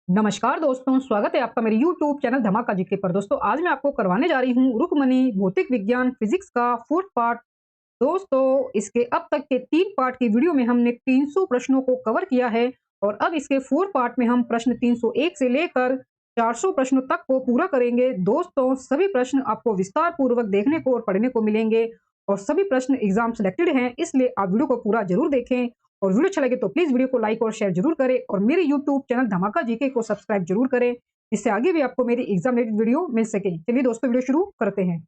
नमस्कार दोस्तों, स्वागत है आपका मेरे YouTube चैनल धमाका जीके पर। दोस्तों आज मैं आपको करवाने जा रही हूँ रुक्मणी भौतिक विज्ञान फिजिक्स का 4th पार्ट। दोस्तों इसके अब तक के 3 पार्ट की वीडियो में हमने 300 प्रश्नों को कवर किया है और अब इसके 4 पार्ट में हम प्रश्न 301 से लेकर 400 प्रश्नों तक को पूरा करेंगे। दोस्तों सभी प्रश्न आपको विस्तार पूर्वक देखने को और पढ़ने को मिलेंगे और सभी प्रश्न एग्जाम सिलेक्टेड हैं, इसलिए आप वीडियो को पूरा जरूर देखें। और वीडियो अच्छा लगे तो प्लीज वीडियो को लाइक और शेयर जरूर करें और मेरे यूट्यूब चैनल धमाका जीके को सब्सक्राइब जरूर करें, जिससे आगे भी आपको मेरी एग्जाम रिलेटेड वीडियो मिल सके। चलिए दोस्तों वीडियो शुरू करते हैं।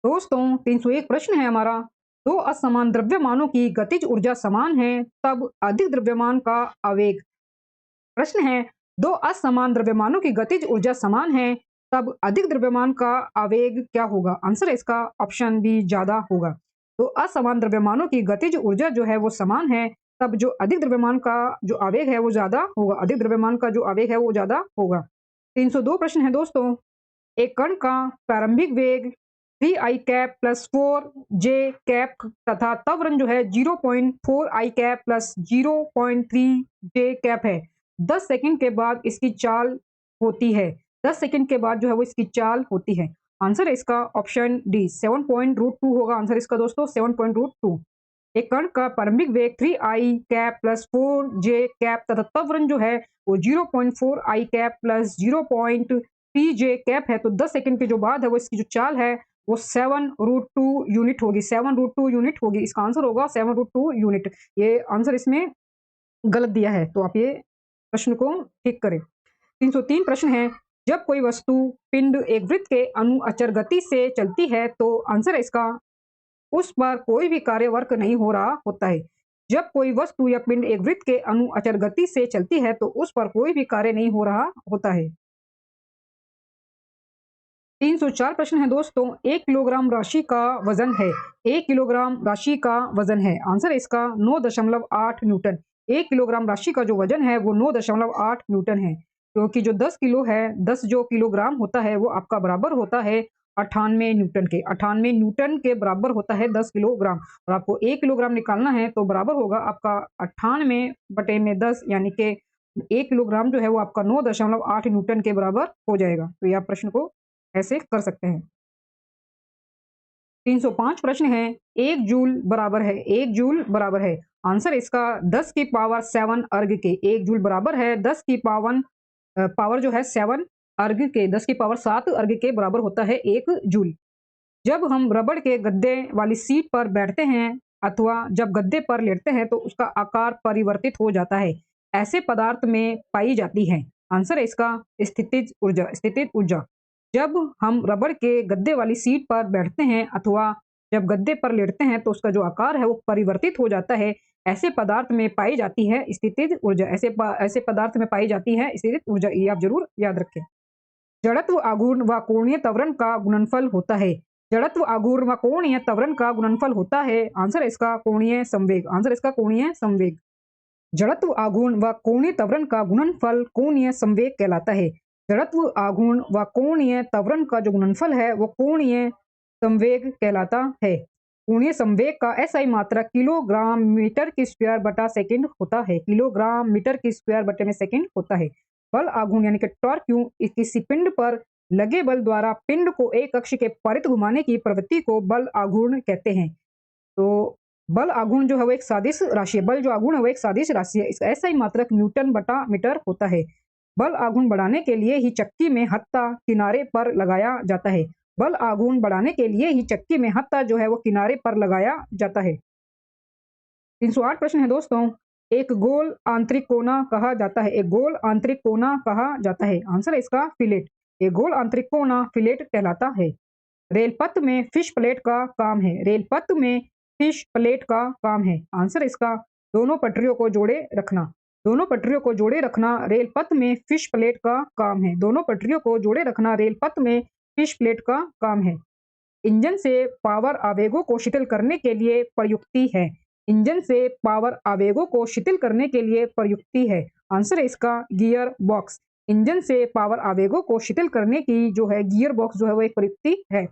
दोस्तों 301 प्रश्न है हमारा। दो असमान द्रव्यमानों की गतिज ऊर्जा समान है तब अधिक द्रव्यमान का आवेग। प्रश्न है, दो असमान द्रव्यमानों की गतिज ऊर्जा समान है तब अधिक द्रव्यमान का आवेग क्या होगा? आंसर है इसका ऑप्शन बी ज्यादा होगा। तो असमान द्रव्यमानों की गतिज ऊर्जा जो है वो समान है, तब जो अधिक द्रव्यमान का जो आवेग है वो ज्यादा होगा। अधिक द्रव्यमान का जो आवेग है वो ज्यादा होगा। 302 प्रश्न है दोस्तों। एक कण का प्रारंभिक वेग 3 i cap plus 4 j cap तथा त्वरण जो है 0.4 i cap plus 0.3 j cap है। 10 सेकंड के बाद इसकी चाल होती है। 10 सेकंड के बाद जो है वो इसकी चाल होती है। आंसर है इसका ऑप्शन डी 7.2 होगा। आंसर इसका दोस्तों 7.2। एक कण का प्रारंभिक वेग 3 i cap plus 4 j cap तथा त्वरण जो है वो 0.4 i cap plus 0.3 j cap है। तो 10 सेकंड के जो बाद है वो इसकी जो चाल है वो 7√2 यूनिट होगी। 7√2 यूनिट होगी। इसका आंसर होगा 7√2 यूनिट। ये आंसर इसमें गलत दिया है, तो आप ये प्रश्न को ठीक करें। 303 प्रश्न है। जब कोई वस्तु पिंड एक वृत्त के अनुअचर गति से चलती है तो आंसर है इसका उस पर कोई भी कार्य वर्क नहीं हो रहा होता है। जब कोई वस्तु या पिंड एक वृत्त के अनुअचर गति से चलती है तो उस पर कोई भी कार्य नहीं हो रहा होता है। 304 प्रश्न है दोस्तों। 1 किलोग्राम राशि का वजन है। 1 किलोग्राम राशि का वजन है। आंसर है इसका 9.8 न्यूटन। 1 किलोग्राम राशि का जो वजन है वो 9.8 न्यूटन है, क्योंकि जो 10 किलो है, 10 जो किलोग्राम होता है वो आपका बराबर होता है 98 न्यूटन के। 98 न्यूटन के बराबर होता है 10 किलोग्राम। और आपको 1 किलोग्राम निकालना है तो बराबर होगा आपका 98/10, यानी कि 1 किलोग्राम जो है वो आपका 9.8 न्यूटन के बराबर हो जाएगा। तो ये आप प्रश्न को ऐसे कर सकते हैं। 305 प्रश्न है। 1 जूल बराबर है। 1 जूल बराबर है। आंसर इसका 10 की पावर 7 अर्ग के। 1 जूल बराबर है 10 की पावर जो है 7 अर्ग के। 10 की पावर 7 अर्ग के बराबर होता है 1 जूल। जब हम रबड़ के गद्दे वाली सीट पर बैठते हैं अथवा जब गद्दे पर लेटते हैं तो उसका आकार परिवर्तित हो जाता है। ऐसे पदार्थ में पाई जाती है। आंसर है इसका स्थितिज ऊर्जा। स्थितिज ऊर्जा। जब हम रबड़ के गद्दे वाली सीट पर बैठते हैं अथवा जब गद्दे पर लेटते हैं तो उसका जो आकार है वो परिवर्तित हो जाता है। ऐसे पदार्थ में पाई जाती है स्थितिज ऊर्जा। ऐसे पदार्थ में पाई जाती है स्थितिज ऊर्जा। ये आप जरूर याद रखें। जड़त्व आघूर्ण व कोणीय त्वरण का गुणनफल होता है। जड़त्व आघूर्ण व कोणीय त्वरण का गुणनफल होता है। आंसर है इसका कोणीय संवेग। आंसर इसका कोणीय संवेग। जड़त्व आघूर्ण व कोणीय त्वरण का गुणनफल कोणीय संवेग कहलाता है। जड़त्व आघूर्ण व कोणीय त्वरण का जो गुणनफल है वो कोणीय संवेग कहलाता है। कोणीय संवेग का एसआई मात्रक किलोग्राम मीटर की स्क्वायर बटा सेकंड होता है। किलोग्राम मीटर की स्क्वायर बटे में सेकंड होता है। बल आघूर्ण यानी कि टॉर्क किसी पिंड पर लगे बल द्वारा पिंड को एक अक्ष के परित घुमाने की प्रवृत्ति को बल आघूर्ण कहते हैं। तो बल आघूर्ण जो है वो एक सादिश राशि है। बल जो आघूर्ण है वो एक सादिश राशि है। इसका ऐसा ही मात्रक न्यूटन बटा मीटर होता है। बल आघूर्ण बढ़ाने के लिए ही चक्की में हत्था किनारे पर लगाया जाता है। बल आघूर्ण बढ़ाने के लिए ही चक्की में हत्था जो है वो किनारे पर लगाया जाता है। 308 प्रश्न है दोस्तों। एक गोल आंतरिक कोना कहा जाता है। एक गोल आंतरिक कोना कहा जाता है। आंसर है इसका फिलेट। एक गोल आंतरिक कोना फिलेट कहलाता है। रेलपथ में फिश प्लेट का काम है। रेलपथ में फिश प्लेट का काम है। आंसर इसका दोनों पटरियों को जोड़े रखना। दोनों पटरियों को जोड़े रखना रेलपथ में फिश प्लेट का काम है। दोनों पटरियों को जोड़े रखना रेलपथ में फिश प्लेट का काम है। इंजन से पावर आवेगों को शिथिल करने के लिए प्रयुक्ति है। इंजन से पावर आवेगों को शिथिल करने के लिए प्रयुक्ति है। आंसर है इसका गियर बॉक्स। इंजन से पावर आवेगों को शिथिल करने की जो है गियर बॉक्स जो है वो एक प्रयुक्ति है।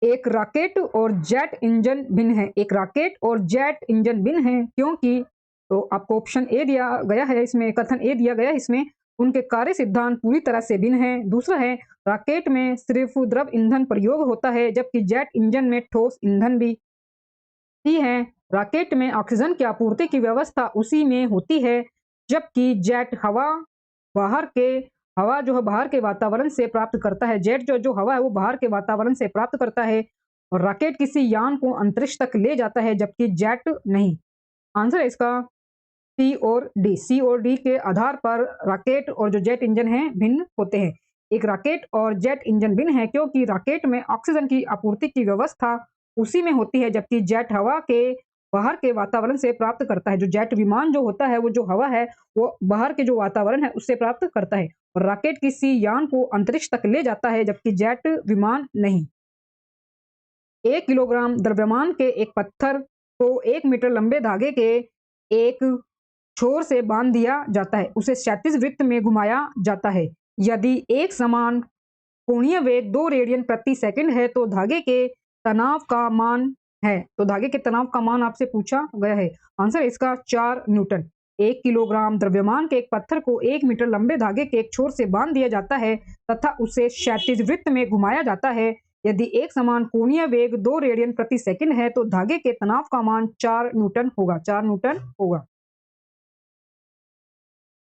एक रॉकेट और जेट इंजन भिन्न है। एक रॉकेट और जेट इंजन भिन्न है क्योंकि तो आपको ऑप्शन ए दिया गया है, इसमें कथन ए दिया गया है, इसमें उनके कार्य सिद्धांत पूरी तरह से भिन्न है। दूसरा है रॉकेट में सिर्फ द्रव ईंधन प्रयोग होता है जबकि जेट इंजन में ठोस ईंधन भी है। रॉकेट में ऑक्सीजन की आपूर्ति की व्यवस्था उसी में होती है जबकि जेट हवा जो है बाहर के वातावरण से प्राप्त करता है। जेट जो हवा है वो बाहर के वातावरण से प्राप्त करता है और रॉकेट किसी यान को अंतरिक्ष तक ले जाता है जबकि जेट नहीं। आंसर है इसका सी और डी। सी और डी के आधार पर रॉकेट और जो जेट इंजन है भिन्न होते हैं। एक रॉकेट और जेट इंजन भिन्न है क्योंकि रॉकेट में ऑक्सीजन की आपूर्ति की व्यवस्था उसी में होती है जबकि जेट हवा के बाहर के वातावरण से प्राप्त करता है। जो जेट विमान जो होता है वो जो हवा है वो बाहर के जो वातावरण है उससे प्राप्त करता है और रॉकेट किसी यान को अंतरिक्ष तक ले जाता है जबकि जेट विमान नहीं। 1 किलोग्राम द्रव्यमान के एक पत्थर को 1 मीटर लंबे धागे के एक छोर से बांध दिया जाता है, उसे क्षैतिज वृत्त में घुमाया जाता है। यदि एक समान कोणीय वेग 2 रेडियन प्रति सेकंड है तो धागे के तनाव का मान है। तो धागे के तनाव का मान आपसे पूछा गया है। आंसर इसका 4 न्यूटन। 1 किलोग्राम द्रव्यमान के एक पत्थर को 1 मीटर लंबे धागे के एक छोर से बांध दिया जाता है तथा उसे क्षैतिज वृत्त में घुमाया जाता है। यदि एक समान कोणीय वेग 2 रेडियन प्रति सेकंड है तो धागे के तनाव का मान 4 न्यूटन होगा। 4 न्यूटन होगा।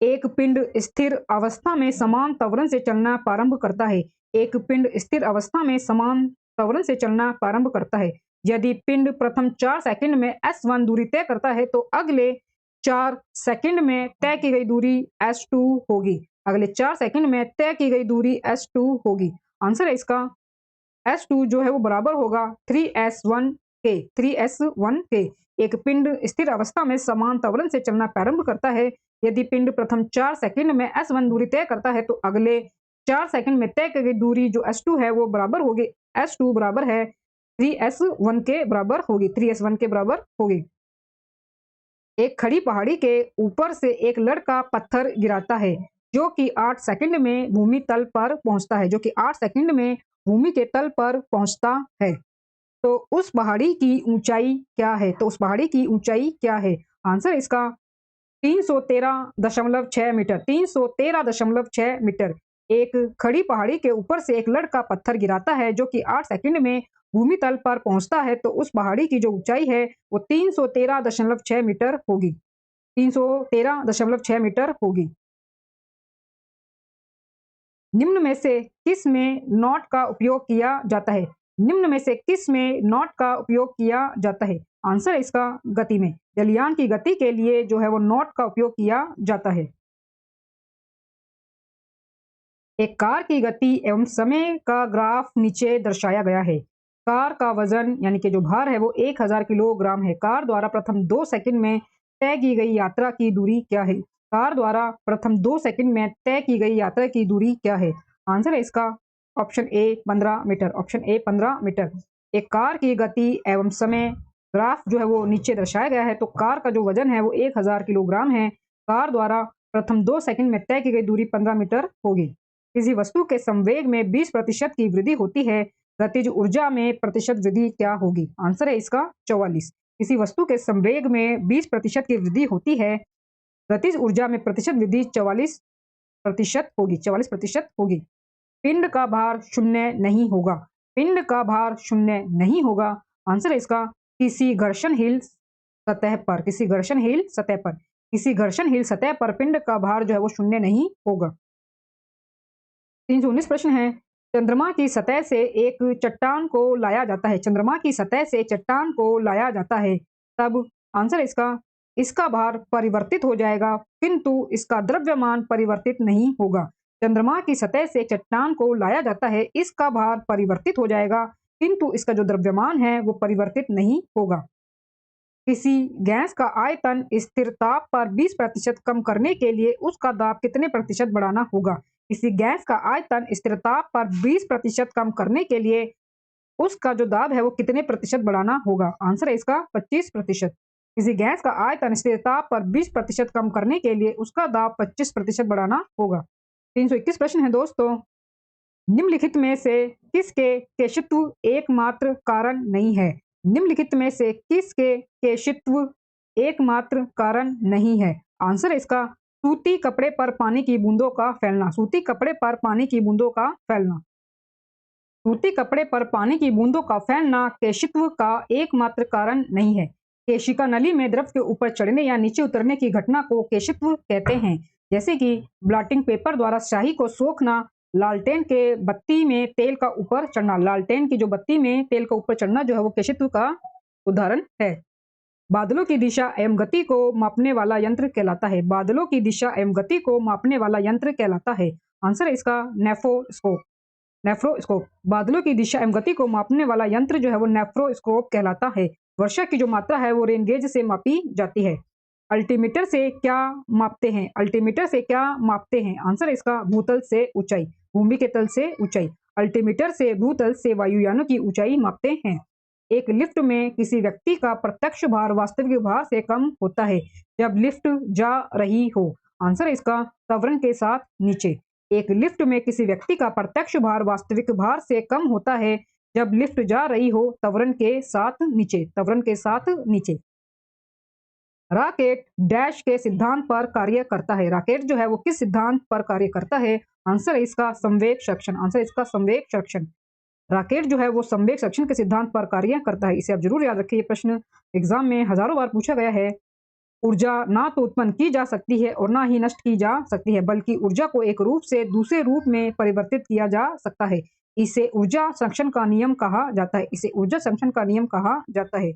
एक पिंड स्थिर अवस्था में समान त्वरण से चलना प्रारंभ करता है। एक पिंड स्थिर अवस्था में समान त्वरण से चलना प्रारंभ करता है। यदि पिंड प्रथम 4 सेकंड में s1 दूरी तय करता है तो अगले 4 सेकंड में तय की गई दूरी s2 होगी। अगले 4 सेकंड में तय की गई दूरी s2 होगी। आंसर है इसका s2 जो है वो बराबर होगा 3s1 के। 3s1 के। एक पिंड स्थिर अवस्था में समान त्वरण से चलना प्रारंभ करता है। यदि पिंड प्रथम 4 सेकंड में s1 दूरी तय करता है तो अगले 4 सेकंड में तय की गई दूरी जो s2 है वो बराबर होगी। s2 बराबर है 3s1 के बराबर होगी। 3s1 के बराबर होगी। एक खड़ी पहाड़ी के ऊपर से एक लड़का पत्थर गिराता है जो कि 8 सेकंड में भूमि तल पर पहुंचता है। जो कि 8 सेकंड में भूमि के तल पर पहुंचता है। तो उस पहाड़ी की ऊंचाई क्या है? तो उस पहाड़ी की ऊंचाई क्या है? आंसर इसका 313.6 मीटर। 313.6 मीटर। एक खड़ी पहाड़ी के ऊपर से एक लड़का पत्थर गिराता है जो कि 8 सेकंड में भूमि तल पर पहुंचता है। तो उस पहाड़ी की जो ऊंचाई है वो 313.6 मीटर होगी। 313.6 मीटर होगी। निम्न में से किस में नॉट का उपयोग किया जाता है? निम्न में से किस में नॉट का उपयोग किया जाता है? आंसर इसका गति में। जलयान की गति के लिए जो है वो नॉट का उपयोग किया जाता है। एक कार की गति एवं समय का ग्राफ नीचे दर्शाया गया है। कार का वजन यानी कि जो भार है वो 1000 किलोग्राम है। कार द्वारा प्रथम 2 सेकंड में तय की गई यात्रा की दूरी क्या है? कार द्वारा प्रथम 2 सेकंड में तय की गई यात्रा की दूरी क्या है? आंसर है इसका option A 15 metre. Option A 15 metre. एक कार की गति एवं समय ग्राफ जो है वो नीचे दर्शाया गया है। तो कार का जो वजन है वो 1000 किलोग्राम है। कार द्वारा प्रथम 2 सेकंड में तय की गई दूरी 15 मीटर होगी। किसी वस्तु के संवेग में 20% की वृद्धि होती है, गतिज ऊर्जा में प्रतिशत वृद्धि क्या होगी? आंसर है इसका 44। किसी वस्तु के संवेग में 20% की वृद्धि होती है, गतिज ऊर्जा में प्रतिशत वृद्धि 44% होगी। 44% होगी। पिंड का भार शून्य नहीं होगा। पिंड का भार शून्य नहीं होगा। आंसर है इसका किसी घर्षणहीन सतह पर। किसी घर्षणहीन सतह पर। किसी घर्षणहीन सतह पर पिंड का भार जो है वो शून्य नहीं होगा। 319 प्रश्न है। चंद्रमा की सतह से एक चट्टान को लाया जाता है। चंद्रमा की सतह से चट्टान को लाया जाता है तब आंसर इसका भार परिवर्तित हो जाएगा किंतु इसका द्रव्यमान परिवर्तित नहीं होगा। चंद्रमा की सतह से चट्टान को लाया जाता है, इसका भार परिवर्तित हो जाएगा किंतु इसका जो द्रव्यमान है वो परिवर्तित नहीं होगा। किसी गैस का आयतन स्थिर ताप पर 20% कम करने के लिए उसका दाब कितने प्रतिशत बढ़ाना होगा? किसी गैस का आयतन स्थिर ताप पर 20% कम करने के लिए उसका जो दाब है वो कितने प्रतिशत बढ़ाना होगा? आंसर है इसका 25%। किसी गैस का आयतन स्थिर ताप पर 20% कम करने के लिए उसका दाब 25% बढ़ाना होगा। 321 प्रश्न है दोस्तों। निम्नलिखित में से किसके केशित्व एकमात्र कारण नहीं है? निम्नलिखित में से किसके केशित्व एकमात्र कारण नहीं है। आंसर इसका सूती कपड़े पर पानी की बूंदों का फैलना। सूती कपड़े पर पानी की बूंदों का फैलना। सूती कपड़े पर पानी की बूंदों का फैलना केशित्व का एकमात्र कारण नहीं है। केशिका नली में द्रव के ऊपर चढ़ने या नीचे उतरने की घटना को केशित्व कहते हैं। जैसे कि ब्लॉटिंग पेपर द्वारा स्याही को सोखना, लालटेन के बत्ती में तेल का ऊपर चढ़ना। लालटेन की जो बत्ती में तेल का ऊपर चढ़ना जो है वो केशित्व का उदाहरण है। बादलों की दिशा एवं गति को मापने वाला यंत्र कहलाता है। बादलों की दिशा एवं गति को मापने वाला यंत्र कहलाता है। आंसर है इसका नेफ्रोस्कोप। नेफ्रोस्कोप। बादलों की दिशा एवं गति को मापने वाला यंत्र जो है वो नेफ्रोस्कोप कहलाता है। वर्षा की जो मात्रा है वो रेनगेज से मापी जाती है। अल्टीमीटर से क्या मापते हैं? अल्टीमीटर से क्या मापते हैं? आंसर इसका भूतल से ऊंचाई, भूमि के तल से ऊंचाई। अल्टीमीटर से भूतल से वायुयानों की ऊंचाई मापते हैं। एक लिफ्ट में किसी व्यक्ति का प्रत्यक्ष भार वास्तविक भार से कम होता है जब लिफ्ट जा रही हो। आंसर इसका त्वरण के साथ नीचे। एक लिफ्ट में किसी व्यक्ति का प्रत्यक्ष भार वास्तविक भार से कम होता है जब लिफ्ट जा रही हो त्वरण के साथ नीचे। त्वरण के साथ नीचे। रॉकेट डैश के सिद्धांत पर कार्य करता है। रॉकेट जो है वो किस सिद्धांत पर कार्य करता है? आंसर इसका संवेग संरक्षण। आंसर इसका संवेग संरक्षण। रॉकेट जो है वो संवेग संरक्षण के सिद्धांत पर कार्य करता है। इसे आप जरूर याद रखिए, ये प्रश्न एग्जाम में हजारों बार पूछा गया है। ऊर्जा ना तो उत्पन्न की जा सकती है और ना ही नष्ट की जा सकती है, बल्कि ऊर्जा को एक रूप से दूसरे रूप में परिवर्तित किया जा सकता है। इसे ऊर्जा संरक्षण का नियम कहा जाता है। इसे ऊर्जा संरक्षण का नियम कहा जाता है।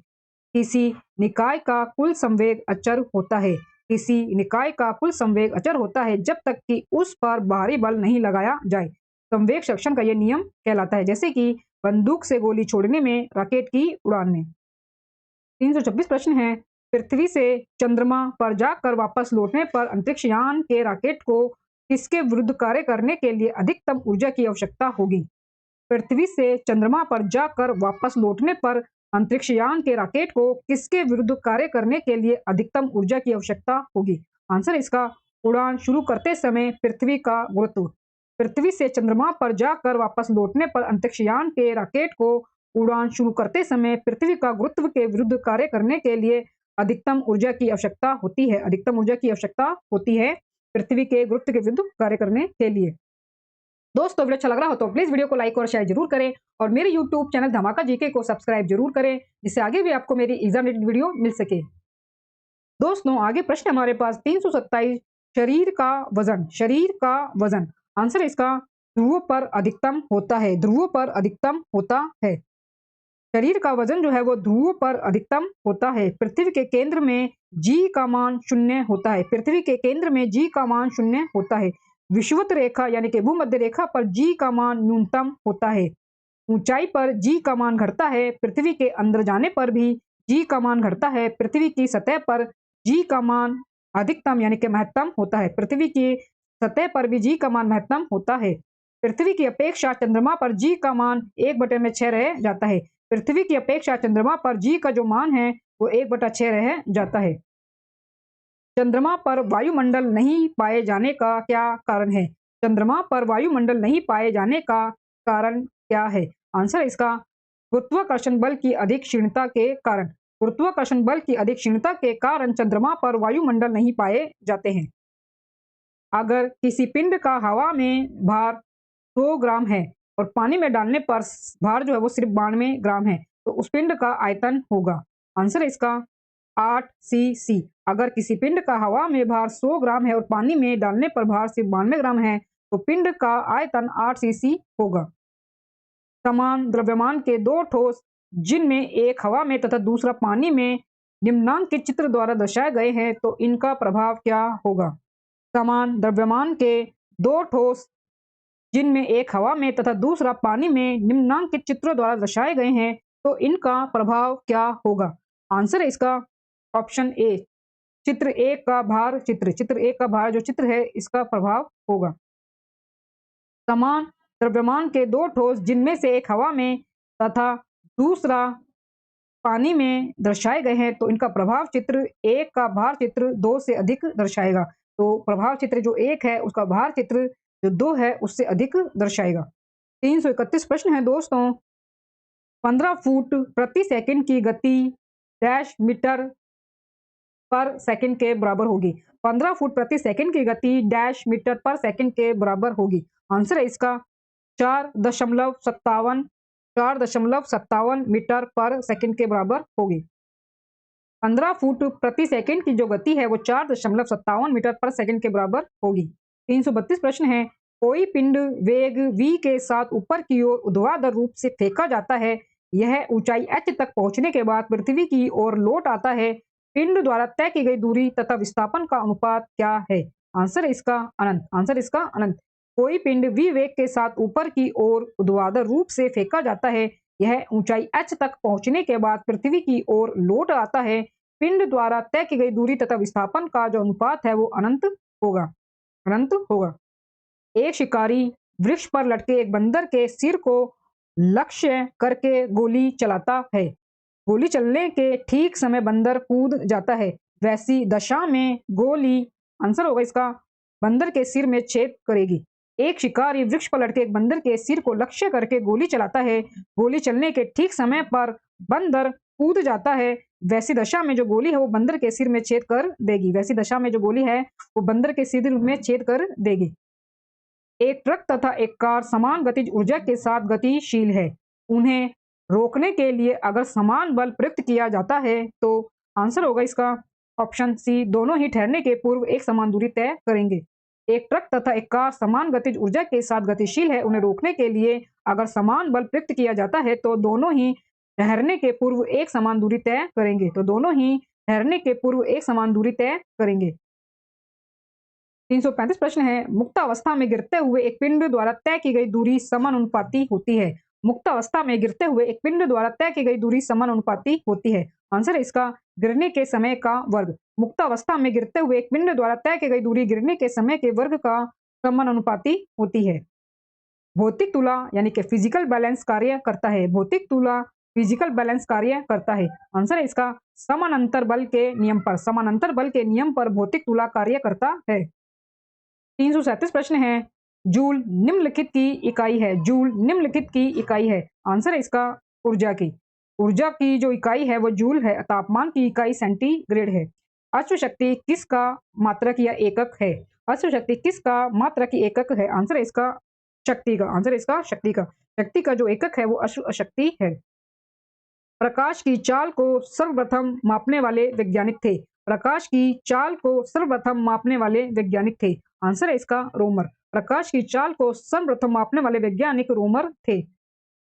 किसी निकाय का कुल संवेग अचर होता है। किसी निकाय का कुल संवेग अचर होता है जब तक कि उस पर बाहरी बल नहीं लगाया जाए। संवेग संरक्षण का यह नियम कहलाता है। जैसे कि बंदूक से गोली छोड़ने में, रॉकेट की उड़ान में। 326 प्रश्न है। पृथ्वी से चंद्रमा पर जाकर वापस लौटने पर अंतरिक्ष यान के रॉकेट को किसके विरुद्ध कार्य करने के लिए अधिकतम ऊर्जा की आवश्यकता होगी? पृथ्वी से चंद्रमा पर जाकर वापस लौटने पर अंतरिक्ष यान के रॉकेट को किसके विरुद्ध कार्य करने के लिए अधिकतम ऊर्जा की आवश्यकता होगी? आंसर इसका उड़ान शुरू करते समय पृथ्वी का गुरुत्व। पृथ्वी से चंद्रमा पर जाकर वापस लौटने पर अंतरिक्ष यान के रॉकेट को उड़ान शुरू करते समय पृथ्वी का गुरुत्व के विरुद्ध कार्य करने के लिए अधिकतम ऊर्जा की आवश्यकता होती है। अधिकतम ऊर्जा की आवश्यकता होती है पृथ्वी के गुरुत्व के विरुद्ध कार्य करने के लिए। दोस्तों वीडियो अच्छा लग रहा हो तो प्लीज वीडियो को लाइक और शेयर जरूर करें और मेरे यूट्यूब चैनल धमाका जीके को सब्सक्राइब जरूर करें, जिससे आगे भी आपको मेरी एग्जाम रिलेटेड वीडियो मिल सके। दोस्तों आगे प्रश्न हमारे पास 327। शरीर का वजन। शरीर का वजन। आंसर इसका ध्रुवों पर अधिकतम होता है। ध्रुवों पर अधिकतम होता है। शरीर का वजन जो है वो ध्रुवों पर अधिकतम होता है। पृथ्वी के केंद्र में जी का मान 0 होता है। पृथ्वी के केंद्र में जी का मान 0 होता है। विषुवत रेखा यानी कि भूमध्य रेखा पर जी का मान न्यूनतम होता है। ऊंचाई पर जी का मान घटता है। पृथ्वी के अंदर जाने पर भी जी का मान घटता है। पृथ्वी की सतह पर जी का मान अधिकतम यानी कि महत्तम होता है। पृथ्वी की सतह पर भी जी का मान महत्तम होता है। पृथ्वी की अपेक्षा चंद्रमा पर जी का मान 1/6 रह जाता है। पृथ्वी की अपेक्षा चंद्रमा पर जी का जो मान है वो 1/6 रह जाता है। चंद्रमा पर वायुमंडल नहीं पाए जाने का क्या कारण है? चंद्रमा पर वायुमंडल नहीं पाए जाने का कारण क्या है? आंसर इसका गुरुत्वाकर्षण बल की अधिक क्षीणता के कारण। गुरुत्वाकर्षण बल की अधिक क्षीणता के कारण चंद्रमा पर वायुमंडल नहीं पाए जाते हैं। अगर किसी पिंड का हवा में भार 100 ग्राम है और पानी में डालने पर भार जो है वो सिर्फ 92 ग्राम है, तो उस पिंड का आयतन होगा। आंसर इसका 8 सीसी। अगर किसी पिंड का हवा में भार 100 ग्राम है और पानी में डालने पर भार सिर्फ 92 ग्राम है, तो पिंड का आयतन 8 सीसी होगा। समान द्रव्यमान के दो ठोस जिनमें एक हवा में तथा दूसरा पानी में निम्नांकित चित्र द्वारा दर्शाए गए हैं, तो इनका प्रभाव क्या होगा? समान द्रव्यमान के दो ठोस जिनमें एक हवा में तथा दूसरा पानी में निम्नांकित चित्रों द्वारा दर्शाए गए हैं, तो इनका प्रभाव क्या होगा? आंसर है इसका ऑप्शन ए। चित्र एक का भार चित्र एक का भार जो चित्र है इसका प्रभाव होगा। समान द्रव्यमान के दो ठोस जिनमें से एक हवा में तथा दूसरा पानी में दर्शाए गए हैं, तो इनका प्रभाव चित्र एक का भार चित्र 2 से अधिक दर्शाएगा। तो प्रभाव चित्र जो 1 है उसका भार चित्र जो 2 है उससे अधिक दर्शाएगा। 331 प्रश्न है दोस्तों। 15 फुट प्रति सेकंड की गति डैश मीटर पर सेकंड के बराबर होगी। 15 फुट प्रति सेकंड की गति डैश मीटर पर सेकंड के बराबर होगी। आंसर है इसका 4.57 मीटर पर सेकंड के बराबर होगी। 15 फुट प्रति सेकंड की जो गति है वो 4.57 मीटर पर सेकंड के बराबर होगी। 332 प्रश्न है, कोई पिंड वेग v के साथ ऊपर की ओर ऊर्ध्वाधर रूप से फेंका जाता है। यह ऊंचाई h तक पहुंचने के बाद पृथ्वी की ओर लौट आता है। पिंड द्वारा तय की गई दूरी तथा विस्थापन का अनुपात क्या है? आंसर इसका अनंत। आंसर इसका अनंत। कोई पिंड v वेग के साथ ऊपर की ओर ऊर्ध्वाधर रूप से फेंका जाता है। यह ऊंचाई h तक पहुंचने के बाद पृथ्वी की ओर लौट आता है। पिंड द्वारा तय की गई दूरी तथा विस्थापन का जो अनुपात है वो अनंत होगा। अनंत होगा। एक शिकारी वृक्ष पर लटके एक बंदर के सिर को लक्ष्य करके गोली चलाता है। गोली चलने के ठीक समय बंदर कूद जाता है। वैसी दशा में गोली, आंसर होगा इसका, बंदर के सिर में छेद करेगी। एक शिकारी वृक्ष पर लटके एक बंदर के सिर को लक्ष्य करके गोली चलाता है। गोली चलने के ठीक समय पर बंदर कूद जाता है। वैसी दशा में जो गोली है वो बंदर के सिर में छेद कर देगी। वैसी दशा में जो गोली है वो बंदर के सिर में छेद कर देगी। एक ट्रक तथा एक कार समान गतिज ऊर्जा के साथ गतिशील है। उन्हें रोकने के लिए अगर समान बल प्रयुक्त किया जाता है तो आंसर होगा इसका ऑप्शन सी, दोनों ही ठहरने के पूर्व एक समान दूरी तय करेंगे। एक ट्रक तथा एक कार समान गतिज ऊर्जा के साथ गतिशील है। उन्हें रोकने के लिए अगर समान बल प्रयुक्त किया जाता है तो दोनों ही ठहरने के पूर्व एक समान दूरी तय करेंगे। तो दोनों ही ठहरने के पूर्व एक समान दूरी तय करेंगे। 335 प्रश्न है, मुक्त अवस्था में गिरते हुए एक पिंड द्वारा तय की गई दूरी समानुपाती होती है। मुक्त अवस्था में गिरते हुए एक पिंड द्वारा तय की गई दूरी समानुपाती होती है। आंसर है इसका गिरने के समय का वर्ग। मुक्त अवस्था में गिरते हुए एक पिंड द्वारा तय की गई दूरी गिरने के समय के वर्ग का समानुपाती होती है। भौतिक तुला यानी कि फिजिकल बैलेंस कार्य करता है। भौतिक तुला फिजिकल बैलेंस कार्य करता है। आंसर है इसका समानांतर बल के नियम पर। समानांतर बल के नियम पर भौतिक तुला कार्य करता है। 337 प्रश्न है, जूल निम्नलिखित की इकाई है। जूल निम्नलिखित की इकाई है। आंसर है इसका ऊर्जा की। ऊर्जा की जो इकाई है वो जूल है। तापमान की इकाई सेंटीग्रेड है। अश्वशक्ति किसका मात्रक या एकक है? अश्वशक्ति किसका मात्रक की एकक है? आंसर है इसका शक्ति का। आंसर है इसका शक्ति का। शक्ति का जो एकक है वो अश्वशक्ति है। प्रकाश की चाल को सर्वप्रथम मापने वाले वैज्ञानिक थे। प्रकाश की चाल को सर्वप्रथम मापने वाले वैज्ञानिक थे। आंसर है इसका रोमर। प्रकाश की चाल को सर्वप्रथम मापने वाले वैज्ञानिक रोमर थे।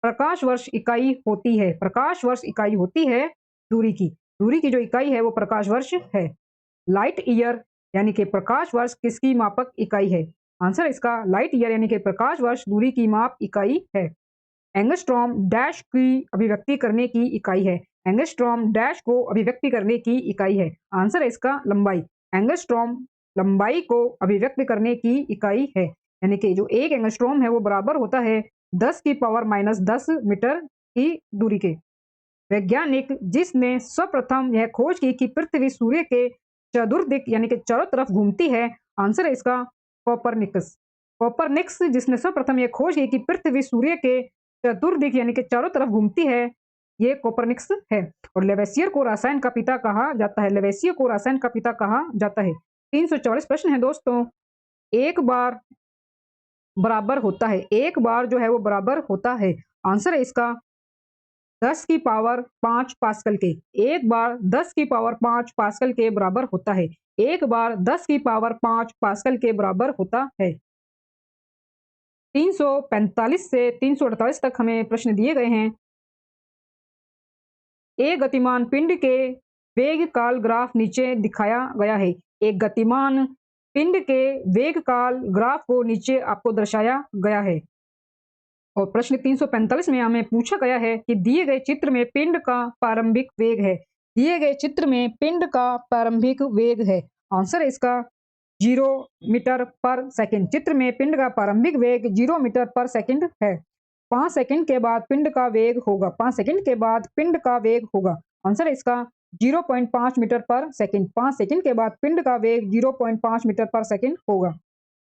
प्रकाश वर्ष इकाई होती है। प्रकाश वर्ष इकाई होती है दूरी की। दूरी की जो इकाई है वो प्रकाश वर्ष है। लाइट ईयर यानी कि प्रकाश वर्ष किसकी मापक इकाई है? आंसर इसका लाइट ईयर यानी कि प्रकाश वर्ष दूरी की माप इकाई है। एंगस्ट्रॉम डैश की अभिव्यक्ति करने की इकाई है। एंगस्ट्रॉम डैश को अभिव्यक्ति करने की इकाई है। आंसर है इसका लंबाई। एंगस्ट्रॉम लंबाई को अभिव्यक्त करने की इकाई है। यानी कि जो एक एंगस्ट्रॉम है वो बराबर होता है 10 की पावर -10 मीटर की दूरी के। वैज्ञानिक जिसने सर्वप्रथम यह खोज की कि पृथ्वी सूर्य के चतुर्दिक यानी कि चारों तरफ घूमती है। आंसर है इसका कोपरनिकस। कोपरनिकस जिसने सर्वप्रथम यह खोज की कि पृथ्वी सूर्य के चतुर्दिक यानी कि चारों तरफ घूमती है, ये कोपरनिकस है। और लेवेसियर को रसायन का पिता कहा जाता है। लेवेसियर को रसायन का पिता कहा जाता है। 344 प्रश्न है दोस्तों, एक बार बराबर होता है। एक बार जो है वो बराबर होता है। आंसर है इसका 10 की पावर 5 पास्कल के। एक बार 10 की पावर 5 पास्कल के बराबर होता है। एक बार 10 की पावर 5 पास्कल के बराबर होता है। 345 से 348 तक हमें प्रश्न दिए गए हैं। एक गतिमान पिंड के वेग काल ग्राफ नीचे दिखाया गया है। एक गतिमान पिंड के वेग काल ग्राफ को नीचे आपको दर्शाया गया है। और प्रश्न 345 में हमें पूछा गया है कि दिए गए चित्र में पिंड का प्रारंभिक वेग है। दिए गए चित्र में पिंड का प्रारंभिक वेग है। आंसर है इसका 0 मीटर पर सेकंड। चित्र में पिंड का प्रारंभिक वेग 0 मीटर पर सेकंड है। 5 सेकंड के बाद पिंड का वेग होगा। 5 सेकंड के बाद पिंड का वेग होगा। आंसर है इसका 0.5 मीटर पर सेकंड। 5 सेकंड के बाद पिंड का वेग 0.5 मीटर पर सेकंड होगा।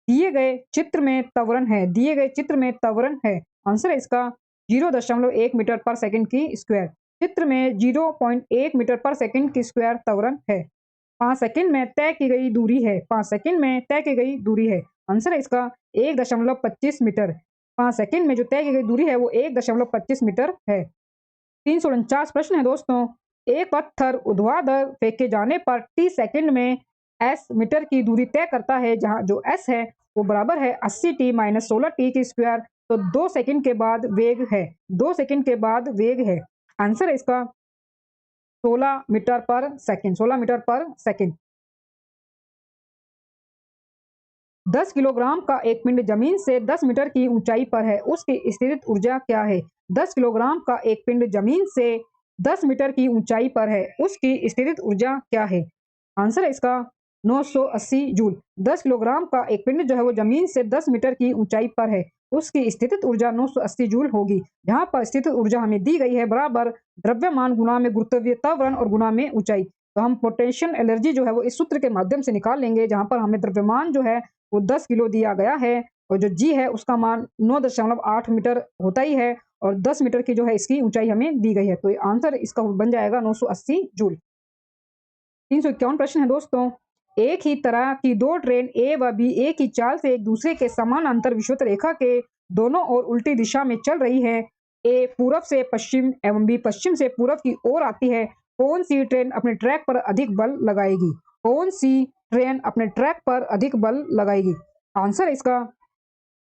दिए गए चित्र में त्वरण है। दिए गए चित्र में त्वरण है। आंसर है इसका 0.1 मीटर पर सेकंड की स्क्वायर। चित्र में 0.1 मीटर पर सेकंड की स्क्वायर त्वरण है। 5 सेकंड में तय की गई दूरी है। 5 सेकंड में तय की गई दूरी है। आंसर है इसका 1.25 मीटर। 5 सेकंड में जो तय की गई दूरी है वो 1.25 मीटर है। 349 प्रश्न है दोस्तों। एक पत्थर ऊर्ध्वाधर फेंके जाने पर t सेकंड में s मीटर की दूरी तय करता है, जहां जो s है वो बराबर है 80t माइनस 16t की स्क्वायर। तो 2 सेकंड के बाद वेग है। 2 सेकंड के बाद वेग है। आंसर है इसका 16 मीटर पर सेकंड। 16 मीटर पर सेकंड। 10 किलोग्राम का एक पिंड जमीन से 10 मीटर की ऊंचाई पर है, उसकी स्थितिज ऊर्जा क्या है? 10 किलोग्राम का एक पिंड जमीन से 10 मीटर की ऊंचाई पर है, उसकी स्थितिज ऊर्जा क्या है? आंसर है इसका 980 जूल। 10 किलोग्राम का एक पिंड जो है वो जमीन से 10 मीटर की ऊंचाई पर है, उसकी स्थितिज ऊर्जा 980 जूल होगी। जहां पर स्थितिज ऊर्जा हमें दी गई है बराबर द्रव्यमान गुना में गुरुत्वीय त्वरण और गुना में ऊंचाई। तो हम पोटेंशियल एनर्जी जो है वो इस सूत्र के माध्यम से निकाल लेंगे, जहां पर हमें द्रव्यमान जो है वो 10 किलो दिया गया है और जो जी है उसका मान 9.8 मीटर होता ही है और 10 मीटर की जो है इसकी ऊंचाई हमें दी गई है। तो आंसर इसका बन जाएगा 980 जूल। 351 प्रश्न है दोस्तों। एक ही तरह की दो ट्रेन ए व बी एक ही चाल से एक दूसरे के समानांतर विषुवत रेखा के दोनों ओर उल्टी दिशा में चल रही है। ए पूर्व से पश्चिम एवं बी पश्चिम से पूर्व की ओर आती है। कौन सी ट्रेन अपने ट्रैक पर अधिक बल लगाएगी? कौन सी ट्रेन अपने ट्रैक पर अधिक बल लगाएगी? आंसर इसका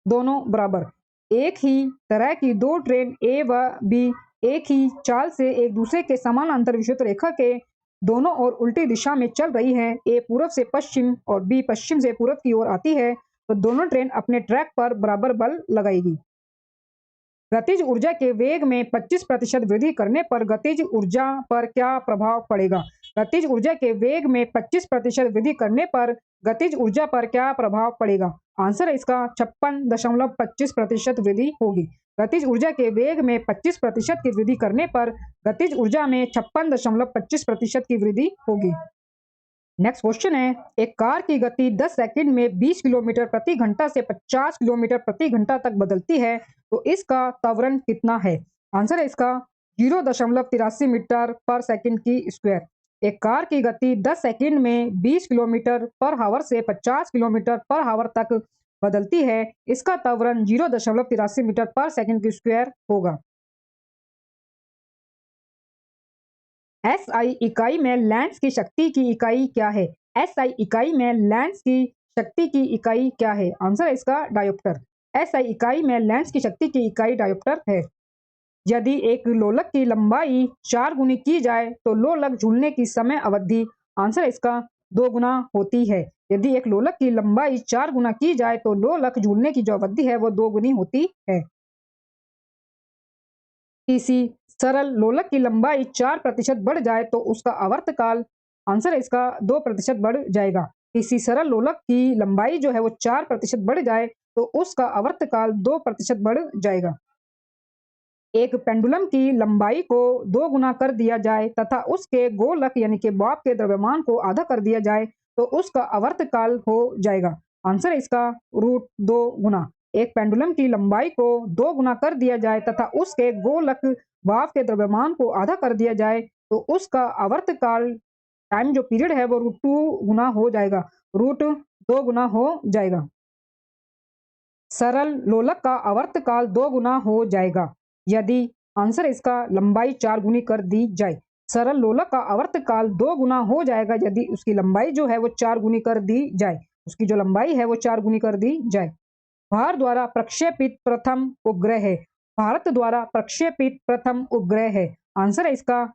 दोनों बराबर। एक ही तरह की दो ट्रेन ए व बी एक ही चाल से एक दूसरे के समानांतर विषुवत रेखा के दोनों ओर उल्टी दिशा में चल रही है। ए पूर्व से पश्चिम और बी पश्चिम से पूर्व की ओर आती है, तो दोनों ट्रेन अपने ट्रैक पर बराबर बल लगाएगी। गतिज ऊर्जा के वेग में 25% वृद्धि करने पर गतिज ऊर्जा पर क्या प्रभाव पड़ेगा? गतिज ऊर्जा के वेग में 25% वृद्धि करने पर गतिज ऊर्जा पर क्या प्रभाव पड़ेगा? आंसर है इसका 56.25% वृद्धि होगी। गतिज ऊर्जा के वेग में 25% की वृद्धि करने पर गतिज ऊर्जा में 56.25% की वृद्धि होगी। नेक्स्ट क्वेश्चन है, एक कार की गति 10 सेकंड में 20 किलोमीटर प्रति घंटा से 50 किलोमीटर प्रति घंटा तक बदलती है, तो इसका त्वरण कितना है? आंसर है इसका 0.83 मीटर पर सेकंड की स्क्वायर। एक कार की गति 10 सेकंड में 20 किलोमीटर पर हावर से 50 किलोमीटर पर हावर तक बदलती है, इसका त्वरण 0.83 मीटर पर सेकंड की स्क्वायर होगा। SI इकाई में लेंस की शक्ति की इकाई क्या है? SI इकाई में लेंस की शक्ति की इकाई क्या है? आंसर है इसका डायोप्टर। SI इकाई में लेंस की शक्ति की इकाई डायोप्टर है। यदि एक लोलक की लंबाई 4 गुनी की जाए तो लोलक झूलने की समय अवधि, आंसर है इसका 2 गुना होती है। यदि एक लोलक की लंबाई 4 गुना की जाए तो लोलक झूलने की जो अवधि है वो 2 गुनी होती है। किसी सरल लोलक की लंबाई 4% बढ़ जाए तो उसका आवर्तकाल, आंसर है इसका 2% बढ़ जाएगा। किसी सरल लोलक की लंबाई जो है वो 4% बढ़ जाए तो उसका आवर्तकाल 2% बढ़ जाएगा। एक पेंडुलम की लंबाई को 2 गुना कर दिया जाए तथा उसके गोलक यानी कि बॉब के द्रव्यमान को आधा कर दिया जाए तो उसका आवर्तकाल हो जाएगा। आंसर है इसका √2 गुना। एक पेंडुलम की लंबाई को 2 गुना कर दिया जाए तथा उसके गोलक भाव के द्रव्यमान को आधा कर दिया जाए तो उसका आवर्तकाल टाइम जो पीरियड है वो √2 गुना हो जाएगा। √2 गुना हो जाएगा। सरल लोलक का आवर्तकाल 2 गुना हो जाएगा यदि, आंसर इसका लंबाई 4 गुनी कर दी जाए। सरल लोलक का आवर्तकाल 2 गुना हो जाएगा यदि उसकी लंबाई जो है वो 4 गुनी कर दी जाए। उसकी जो लंबाई है वो 4 गुनी कर दी जाए। भारत द्वारा प्रक्षेपित प्रथम उपग्रह है। भारत द्वारा प्रक्षेपित प्रथम उपग्रह है। आंसर है इसका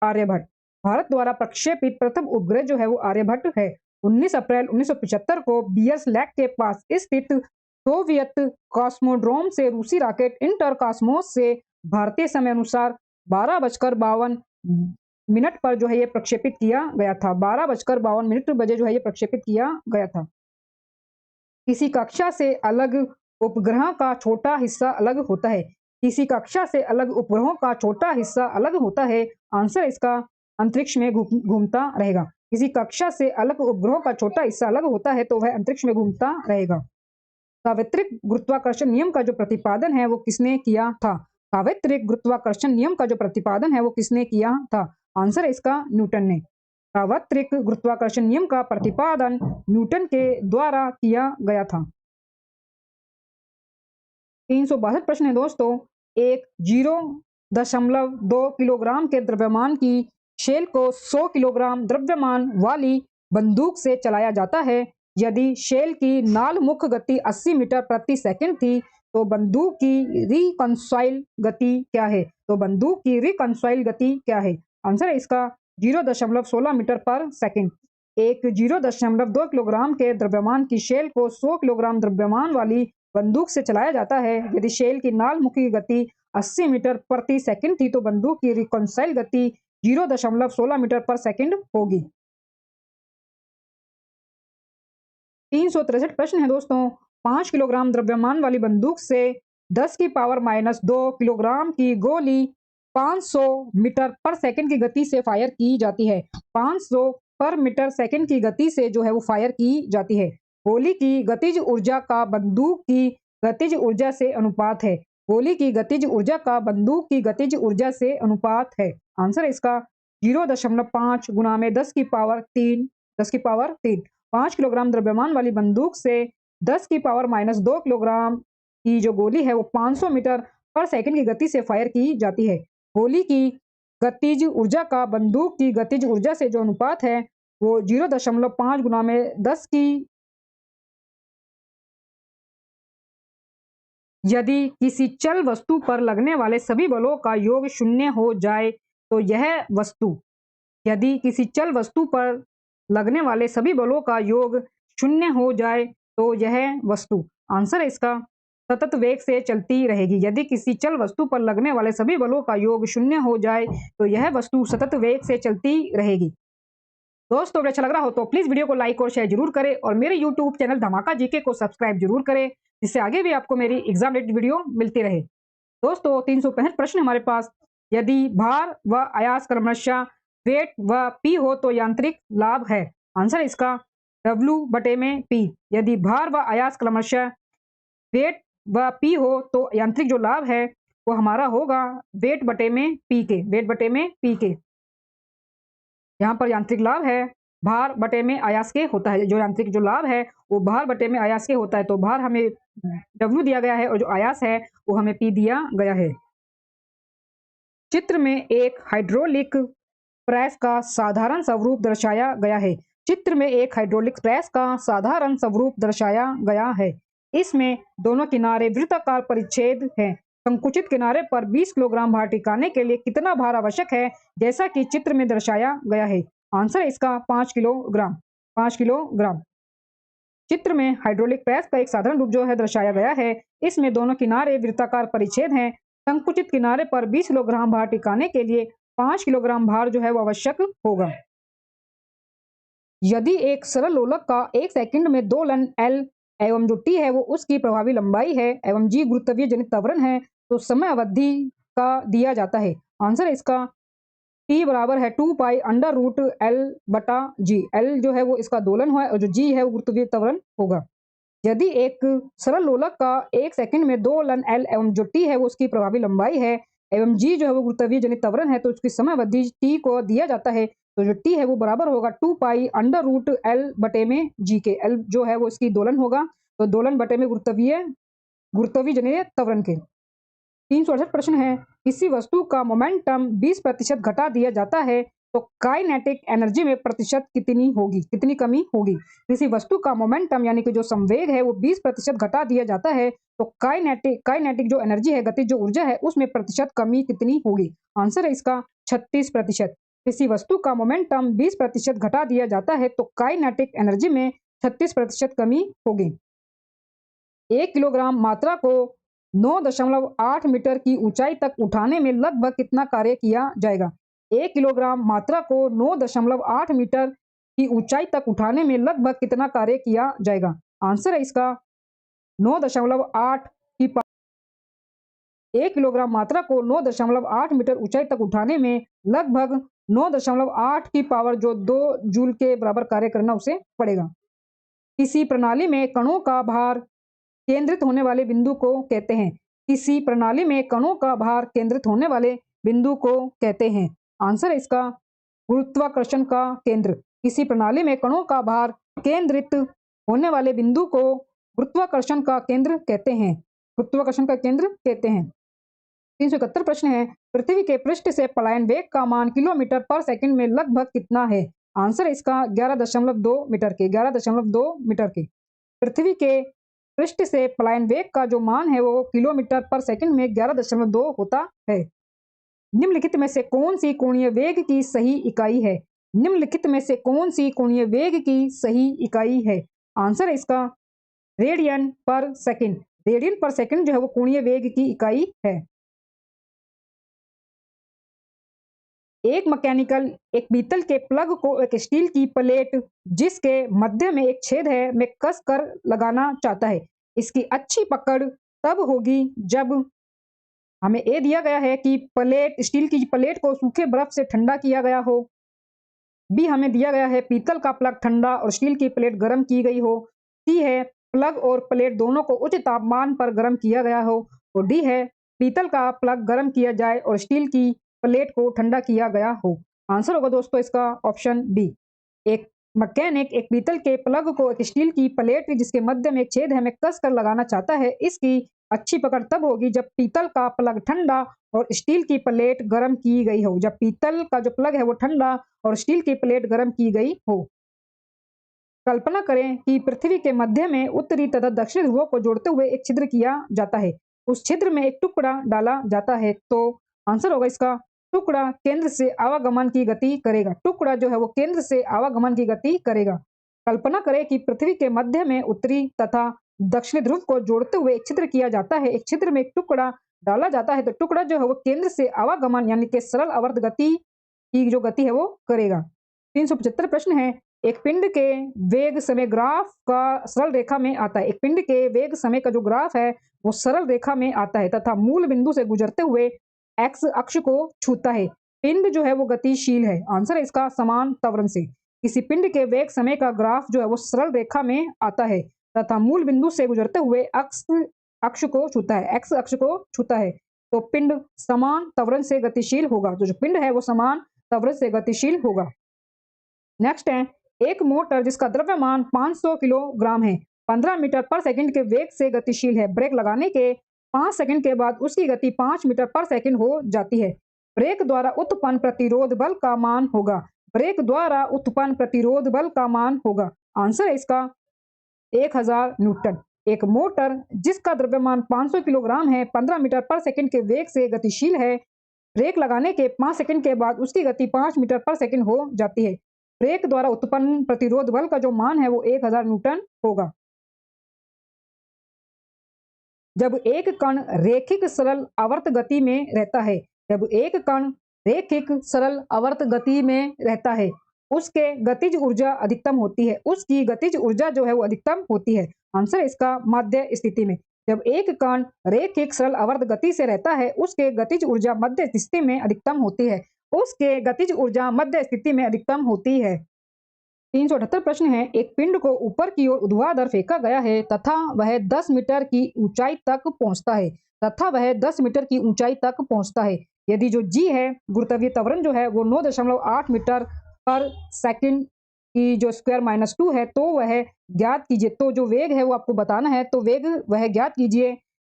आर्यभट्ट। भारत द्वारा प्रक्षेपित प्रथम उपग्रह जो है वो आर्यभट्ट है। 19 अप्रैल 1975 को बियर्स लेक के पास स्थित सोवियत कॉस्मोड्रोम से रूसी रॉकेट इंटरकॉस्मोस से भारतीय समय अनुसार 12:52 पर जो है ये प्रक्षेपित किया गया था। 12:52 बजे जो है ये प्रक्षेपित किया गया था। किसी कक्षा से अलग उपग्रह का छोटा हिस्सा अलग होता है। किसी कक्षा से अलग उपग्रहों का छोटा हिस्सा अलग होता है। आंसर इसका अंतरिक्ष में घूमता रहेगा। किसी कक्षा से अलग उपग्रहों का छोटा हिस्सा अलग होता है तो वह अंतरिक्ष में घूमता रहेगा। सार्वत्रिक गुरुत्वाकर्षण नियम का जो प्रतिपादन है वो किसने किया था? सार्वत्रिक गुरुत्वाकर्षण नियम का जो प्रतिपादन है वो किसने किया था? आंसर है इसका न्यूटन ने। सार्वत्रिक गुरुत्वाकर्षण नियम का प्रतिपादन न्यूटन के द्वारा किया गया था। 362 प्रश्न है दोस्तों। एक 0.2 किलोग्राम के द्रव्यमान की शेल को 100 किलोग्राम द्रव्यमान वाली बंदूक से चलाया जाता है। यदि शेल की नाल मुख गति 80 मीटर प्रति सेकंड थी तो बंदूक की रिकॉन्साइल गति क्या है? तो बंदूक की रिकॉन्साइल गति क्या है? आंसर है इसका 0.16 मीटर पर सेकंड। एक 0.2 किलोग्राम के द्रव्यमान की शेल को 100 किलोग्राम द्रव्यमान वाली बंदूक से चलाया जाता है। यदि शेल की नाल मुखी गति 80 मीटर प्रति सेकंड थी तो बंदूक की रिकॉन्साइल गति 0.16 मीटर पर सेकंड होगी। 363 प्रश्न है दोस्तों। 5 किलोग्राम द्रव्यमान वाली बंदूक से 10 की पावर -2 किलोग्राम की गोली 500 मीटर पर सेकंड की गति से फायर की जाती है। 500 पर मीटर सेकंड की गति से जो है वो फायर की जाती है। गोली की गतिज ऊर्जा का बंदूक की गतिज ऊर्जा से अनुपात है। गोली की गतिज ऊर्जा का बंदूक की गतिज ऊर्जा से अनुपात है। आंसर है इसका 0.5 गुना में 10 की पावर 3। 5 किलोग्राम द्रव्यमान वाली बंदूक से 10 की पावर -2 किलोग्राम की जो गोली है वो 500 मीटर पर सेकंड की गति से फायर की जाती है। गोली की गतिज ऊर्जा का बंदूक की गतिज ऊर्जा से जो अनुपात है वो 0.5 गुना में 10 की। यदि किसी चल वस्तु पर लगने वाले सभी बलों का योग 0 हो जाए तो यह वस्तु। यदि किसी चल वस्तु पर लगने वाले सभी बलों का योग 0 हो जाए तो यह वस्तु। आंसर है इसका सतत वेग से चलती रहेगी। यदि किसी चल वस्तु पर लगने वाले सभी बलों का योग 0 हो जाए तो यह वस्तु सतत वेग से चलती रहेगी। दोस्तों अगर अच्छा लग रहा हो तो प्लीज वीडियो को लाइक और शेयर जरूर करें और मेरे यूट्यूब चैनल धमाका जीके को सब्सक्राइब जरूर करें, जिससे आगे भी आपको मेरी एग्जाम रिलेटेड वीडियो मिलती रहे। दोस्तों 365 प्रश्न हमारे पास। यदि भार व आयास क्रमशः वेट व पी हो तो यांत्रिक लाभ है। आंसर इसका W/P। यदि भार व आयास क्रमशः वेट व पी हो तो यांत्रिक जो लाभ है वो हमारा होगा वेट/पी के। यहाँ पर यांत्रिक लाभ है भार बटे में आयास के होता है। जो यांत्रिक जो लाभ है वो भार बटे में आयास के होता है। तो भार हमें W दिया गया है और जो आयास है वो हमें P दिया गया है। चित्र में एक हाइड्रोलिक प्रेस का साधारण स्वरूप दर्शाया गया है। चित्र में एक हाइड्रोलिक प्रेस का साधारण स्वरूप दर्शाया गया है। इसमें दोनों किनारे वृत्ताकार परिच्छेद हैं। संकुचित किनारे पर 20 किलोग्राम भार टिकाने के लिए कितना भार आवश्यक है, जैसा कि चित्र में दर्शाया गया है। आंसर है इसका 5 किलोग्राम। 5 किलोग्राम। चित्र में हाइड्रोलिक प्रेस का एक साधारण रूप जो है दर्शाया गया है। इसमें दोनों किनारे वृत्ताकार परिच्छेद हैं। संकुचित किनारे पर 20 किलोग्राम भार टिकाने के लिए 5 किलोग्राम भार जो है वो आवश्यक होगा। यदि एक सरल लोलक का 1 सेकंड में दोलन L एवं जो T है वो उसकी प्रभावी लंबाई है एवं G गुरुत्वीय जनित त्वरण है तो समय अवधि का दिया जाता है। आंसर है इसका T बराबर है 2 pi under root L/G। L जो है वो इसका दोलन है और जो G है वो गुरुत्वीय त्वरण होगा। यदि एक सरल लोलक का 1 सेकंड में दोलन L एवं जो T है वो उसकी प्रभावी लंबाई है एवं G जो है वो गुरुत्वीय जनित त्वरण है तो उसकी समय अवधि T को दिया जाता है। तो जो T है वो बराबर होगा 2 पाई अंडर रूट L/G के। L जो है वो इसकी दोलन होगा तो दोलन बटे में गुरुत्वीय जनित त्वरण के। 368 प्रश्न है। किसी वस्तु का मोमेंटम 20% घटा दिया जाता है तो काइनेटिक एनर्जी में प्रतिशत कितनी कमी होगी। किसी वस्तु का मोमेंटम यानी कि जो संवेग है वो 20% घटा दिया जाता है तो काइनेटिक जो एनर्जी है, गतिज जो ऊर्जा है, उसमें प्रतिशत कमी कितनी होगी। आंसर है इसका 36%। किसी वस्तु का मोमेंटम 20% घटा दिया जाता है तो काइनेटिक एनर्जी में 36% कमी होगी। 1 किलोग्राम मात्रा को 9.8 मीटर की ऊंचाई तक उठाने में लगभग कितना कार्य किया जाएगा। 1 किलोग्राम मात्रा को 9.8 मीटर की ऊंचाई तक उठाने में लगभग कितना कार्य किया जाएगा। आंसर है इसका 9.8 की 1 किलोग्राम मात्रा को 9.8 मीटर ऊंचाई तक उठाने में लगभग 9.8 की पावर जो 2 जूल के बराबर कार्य करना उसे पड़ेगा। किसी प्रणाली में कणों का भार केंद्रित होने वाले बिंदु को कहते हैं। किसी प्रणाली में कणों का भार केंद्रित होने वाले बिंदु को कहते हैं। आंसर है इसका गुरुत्वाकर्षण का केंद्र। किसी प्रणाली में कणों का भार केंद्रित होने वाले बिंदु को गुरुत्वाकर्षण का केंद्र कहते हैं। गुरुत्वाकर्षण का केंद्र कहते हैं। 371 प्रश्न है, पृथ्वी के पृष्ठ से पलायन वेग का मान किलोमीटर पर सेकंड में लगभग कितना है? आंसर इसका 11.2 मीटर के 11.2 मीटर के। पृथ्वी के पृष्ठ से पलायन वेग का जो मान है वो किलोमीटर पर सेकंड में 11.2 होता है। निम्नलिखित में से कौन सी कोणीय वेग की सही इकाई है? निम्नलिखित में से कौन सी कोणीय वेग की सही इकाई है? आंसर है इसका रेडियन पर सेकंड। रेडियन पर सेकंड जो है वो कोणीय वेग की इकाई है। एक पीतल के प्लग को एक स्टील की प्लेट जिसके मध्य में एक छेद है में कस कर लगाना चाहता है। इसकी अच्छी पकड़ तब होगी जब हमें ये दिया गया है कि स्टील की प्लेट को सूखे बर्फ से ठंडा किया गया हो। बी हमें दिया गया है पीतल का प्लग ठंडा और स्टील की प्लेट गर्म की गई हो। सी है प्लग और प्लेट दोनों को उच्च तापमान पर गर्म किया गया हो। और डी है पीतल का प्लग गर्म किया जाए और स्टील की प्लेट को ठंडा किया गया हो। आंसर होगा दोस्तों इसका ऑप्शन बी। एक मैकेनिक एक पीतल के प्लग को एक स्टील की प्लेट जिसके मध्य में एक छेद है में कस कर लगाना चाहता है। इसकी अच्छी पकड़ तब होगी जब पीतल का प्लग ठंडा और स्टील की प्लेट गर्म की गई हो। जब पीतल का जो प्लग है वो ठंडा और स्टील की प्लेट गर्म की गई हो। कल्पना करें कि पृथ्वी के मध्य में उत्तरी तथा दक्षिणी ध्रुवों को जोड़ते हुए एक छिद्र किया जाता है। उस छिद्र में एक टुकड़ा डाला जाता है तो आंसर होगा इसका टुकड़ा केंद्र से आवागमन की गति करेगा। टुकड़ा जो है वो केंद्र से आवागमन की गति करेगा। कल्पना करें कि पृथ्वी के मध्य में उत्तरी तथा दक्षिणी ध्रुव को जोड़ते हुए एक छिद्र किया जाता है। एक छिद्र में एक टुकड़ा डाला जाता है तो टुकड़ा जो है वो केंद्र से आवागमन यानी कि सरल आवर्त गति की जो गति है वो करेगा। 375 प्रश्न है, एक पिंड के वेग समय ग्राफ का सरल रेखा में आता है। एक पिंड के वेग समय का जो ग्राफ है वो सरल रेखा में आता है तथा मूल बिंदु से गुजरते हुए एक्स अक्ष को छूता है। पिंड जो है वो गतिशील है। आंसर है इसका समान त्वरण से। किसी पिंड के वेग समय का ग्राफ जो है वो सरल रेखा में आता है तथा मूल बिंदु से गुजरते हुए अक्ष को छूता है, एक्स अक्ष को छूता है तो पिंड समान त्वरण से गतिशील होगा। तो जो पिंड है वो समान त्वरण से गतिशील होगा। नेक्स्ट है, एक मोटर जिसका द्रव्यमान 500 किलोग्राम है 15 मीटर पर सेकंड के वेग से गतिशील है। ब्रेक लगाने के 5 सेकंड के बाद उसकी गति 5 मीटर पर सेकंड हो जाती है। ब्रेक द्वारा उत्पन्न प्रतिरोध बल का मान होगा। ब्रेक द्वारा उत्पन्न प्रतिरोध बल का मान होगा। आंसर है इसका 1000 न्यूटन। एक मोटर जिसका द्रव्यमान 500 किलोग्राम है 15 मीटर पर सेकंड के वेग से गतिशील है। ब्रेक लगाने के 5 सेकंड के बाद उसकी गति 5 मीटर पर सेकंड हो जाती है। ब्रेक द्वारा उत्पन्न प्रतिरोध बल का जो मान है वो 1000 न्यूटन होगा। जब एक कण रेखिक सरल आवर्त गति में रहता है, जब एक कण रेखिक सरल आवर्त गति में रहता है उसके गतिज ऊर्जा अधिकतम होती है। उसकी गतिज ऊर्जा जो है वो अधिकतम होती है। आंसर इसका मध्य स्थिति में। जब एक कण रेखिक सरल आवर्त गति से रहता है उसके गतिज ऊर्जा मध्य स्थिति में अधिकतम होती है। उसके गतिज ऊर्जा मध्य स्थिति में अधिकतम होती है। 378 प्रश्न है, एक पिंड को ऊपर की ओर ऊर्ध्वाधर फेंका गया है तथा वह 10 मीटर की ऊंचाई तक पहुंचता है तथा वह 10 मीटर की ऊंचाई तक पहुंचता है। यदि जो जी है गुरुत्वीय त्वरण जो है वो 9.8 मीटर पर सेकंड की जो स्क्वायर माइनस 2 है तो वह ज्ञात कीजिए। तो जो वेग है वो आपको बताना है तो वेग वह ज्ञात कीजिए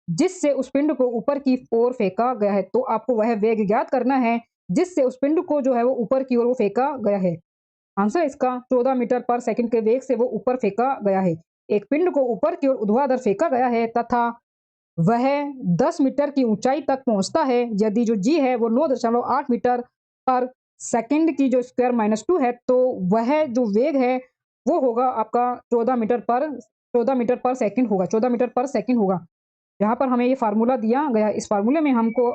जिससे उस पिंड को ऊपर की ओर फेंका गया है। तो आपको वह वेग ज्ञात करना है जिससे उस पिंड को जो है वो ऊपर की ओर वो फेंका गया है। आंसर इसका 14 मीटर पर सेकंड के वेग से वो ऊपर फेंका गया है। एक पिंड को ऊपर की ओर ऊर्ध्वाधर फेंका गया है तथा वह 10 मीटर की ऊंचाई तक पहुंचता है। यदि जो जी है वो 9.8 मीटर पर सेकंड की जो स्क्वायर माइनस 2 है तो वह जो वेग है वो होगा आपका 14 मीटर पर सेकंड होगा। 14 मीटर पर सेकंड होगा। यहाँ पर हमें ये फार्मूला दिया गया है। इस फार्मूले में हमको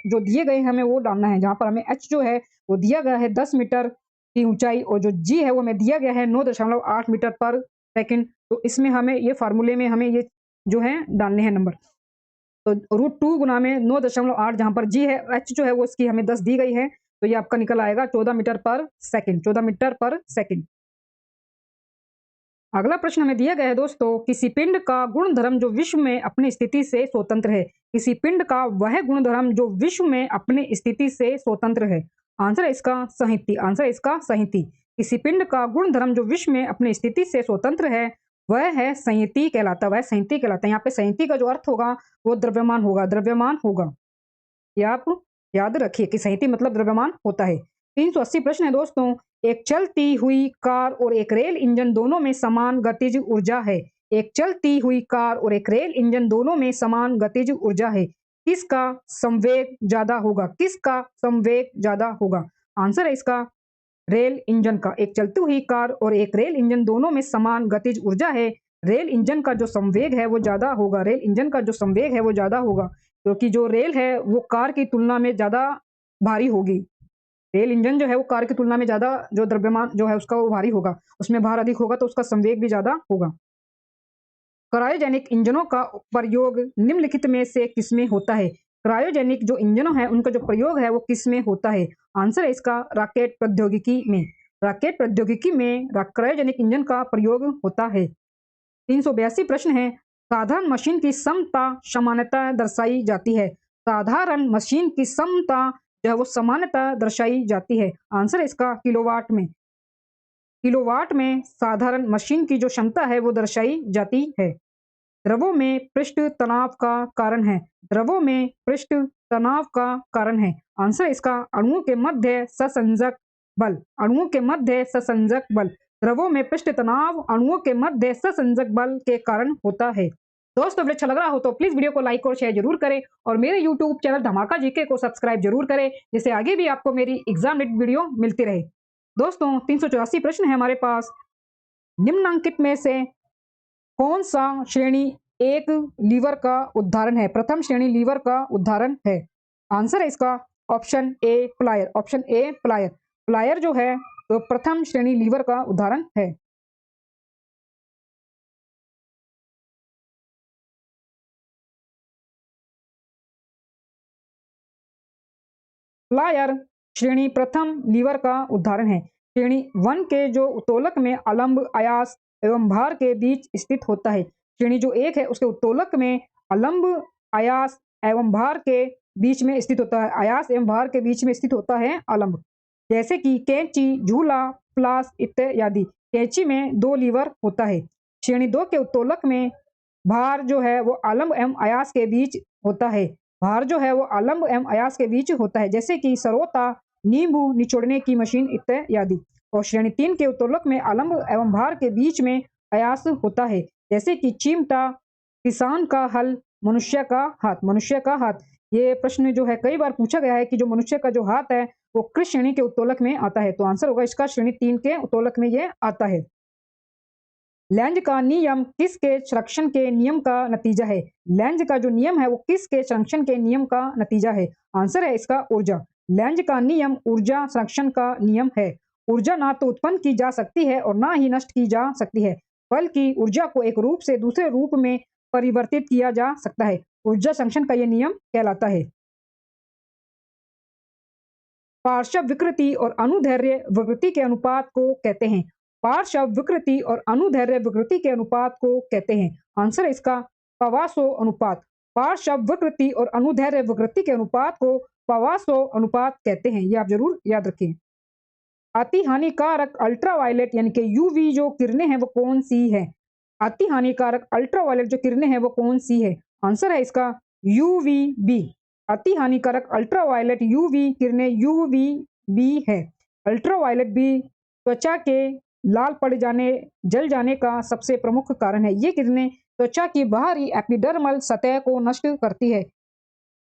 जो दिए गए हमें वो डालना है। जहाँ पर हमें एच जो है वो दिया गया है 10 मीटर की ऊंचाई और जो जी है वो हमें दिया गया है 9.8 मीटर पर सेकंड। तो इसमें हमें ये फार्मूले में हमें ये जो है डालने हैं नंबर। तो √2 गुना में 9.8 जहाँ पर जी है एच जो है वो इसकी हमें 10 दी गई है तो ये आपका निकल आएगा 14 मीटर पर सेकंड। 14 मीटर पर सेकंड। अगला प्रश्न हमें दिया गया है दोस्तों, किसी पिंड का गुणधर्म जो विश्व में अपनी स्थिति से स्वतंत्र है। किसी पिंड का वह गुणधर्म जो विश्व में अपनी स्थिति से स्वतंत्र है। आंसर है इसका संहति। आंसर है इसका संहति। किसी पिंड का गुण धर्म जो विश्व में अपनी स्थिति से स्वतंत्र है वह है संहति कहलाता है, वह संहति कहलाता है। यहाँ पे संहति का जो अर्थ होगा वो द्रव्यमान होगा, द्रव्यमान होगा। ये आप याद रखिए कि संहति मतलब द्रव्यमान होता है। 380 प्रश्न है दोस्तों। एक चलती हुई कार और एक रेल इंजन दोनों में समान गतिज ऊर्जा है। एक चलती हुई कार और एक रेल इंजन दोनों में समान गतिज ऊर्जा है। किसका संवेग ज्यादा होगा? किसका संवेग ज्यादा होगा? आंसर है इसका रेल इंजन का। एक चलती हुई कार और एक रेल इंजन दोनों में समान गतिज ऊर्जा है। रेल इंजन का जो संवेग है वो ज्यादा होगा। रेल इंजन का जो संवेग है वो ज्यादा होगा, क्योंकि जो रेल है वो कार की तुलना में ज्यादा भारी होगी। रेल इंजन जो है वो कार की तुलना में ज्यादा जो द्रव्यमान जो है उसका वो भारी होगा, उसमें भार अधिक होगा तो उसका संवेग भी ज्यादा होगा। क्रायोजेनिक इंजनों का प्रयोग निम्नलिखित में से किसमें होता है? क्रायोजेनिक जो इंजनों है उनका जो प्रयोग है वो किसमें होता है? आंसर है इसका रॉकेट प्रौद्योगिकी में। रॉकेट प्रौद्योगिकी में क्रायोजेनिक इंजन का प्रयोग होता है। 382 प्रश्न है। साधारण मशीन की समता समानता दर्शाई जाती है। साधारण मशीन की समता जो है वो समानता दर्शाई जाती है। आंसर है इसका किलोवाट में। किलोवाट में साधारण मशीन की जो क्षमता है वो दर्शाई जाती है। द्रवों में पृष्ठ तनाव का कारण है। द्रवों में पृष्ठ तनाव का कारण है। आंसर इसका अणुओं के मध्य ससंजक बल। अणुओं के मध्य ससंजक बल। द्रवों में पृष्ठ तनाव अणुओं के मध्य ससंजक बल के कारण होता है। दोस्तों अगर अच्छा लग रहा हो तो प्लीज वीडियो को लाइक और शेयर जरूर करें और मेरे यूट्यूब चैनल धमाका जीके को सब्सक्राइब जरूर करें, जिससे आगे भी आपको मेरी एग्जाम रिलेटेड वीडियो मिलती रहे। दोस्तों 384 प्रश्न है हमारे पास। निम्नांकित में से कौन सा श्रेणी एक लीवर का उदाहरण है? प्रथम श्रेणी लीवर का उदाहरण है। आंसर है इसका option A plier. Option A plier. Plier जो है तो प्रथम श्रेणी लीवर का उदाहरण है। प्लायर श्रेणी प्रथम लीवर का उदाहरण है। श्रेणी 1 के जो उत्तोलक में अलंब आयास एवं भार के बीच स्थित होता है। श्रेणी जो 1 है उसके उत्तोलक में अलंब आयास एवं भार के बीच में स्थित होता है। आयास एवं भार के बीच में स्थित होता है अलंब, जैसे कि कैंची, झूला, फ्लास इत्यादि। कैंची में 2 लीवर होता है। श्रेणी 2 के उत्तोलक में भार जो है वो आलम्ब एवं अयास के बीच होता है। भार जो है वो आलम्ब एवं अयास के बीच होता है, जैसे कि सरोता, नींबू निचोड़ने की मशीन इत्यादि। और श्रेणी 3 के उत्तोलक में आलम्ब एवं भार के बीच में अयास होता है, जैसे कि चिमटा, किसान का हल, मनुष्य का हाथ। मनुष्य का हाथ, ये प्रश्न जो है कई बार पूछा गया है कि जो मनुष्य का जो हाथ है वो किस श्रेणी के उत्तोलक में आता है, तो आंसर होगा इसका श्रेणी 3 के उत्तोलक में ये आता है। लेंज का नियम किसके संरक्षण के नियम का नतीजा है? लेंज का जो नियम है वो किसके संरक्षण के नियम का नतीजा है? आंसर है इसका ऊर्जा। लेंज का नियम ऊर्जा संरक्षण का नियम है। ऊर्जा ना तो उत्पन्न की जा सकती है और ना ही नष्ट की जा सकती है, बल्कि ऊर्जा को एक रूप से दूसरे रूप में परिवर्तित किया जा सकता है। ऊर्जा संरक्षण का यह नियम कहलाता है। पार्श्व विकृति और अनुदैर्ध्य विकृति के अनुपात को कहते हैं। पार्श्व विकृति और अनुदैर्ध्य विकृति के अनुपात को कहते हैं। आंसर है इसका पवासो अनुपात। पार्श्व विकृति और अनुदैर्ध्य विकृति के अनुपात को पवासो अनुपात कहते हैं, ये आप जरूर याद रखें। अति हानिकारक अल्ट्रावायलेट यानी कि यूवी जो किरणें हैं वो कौन सी है? अति हानिकारक अल्ट्रावायलेट जो किरणें हैं वो कौन सी है? आंसर है इसका यूवीबी। अति हानिकारक अल्ट्रावायलेट यूवी किरणें यूवीबी है। अल्ट्रावायलेट बी त्वचा के लाल पड़ जाने, जल जाने का सबसे प्रमुख कारण है। ये किरणें त्वचा की बाहरी एपिडर्मल सतह को नष्ट करती है।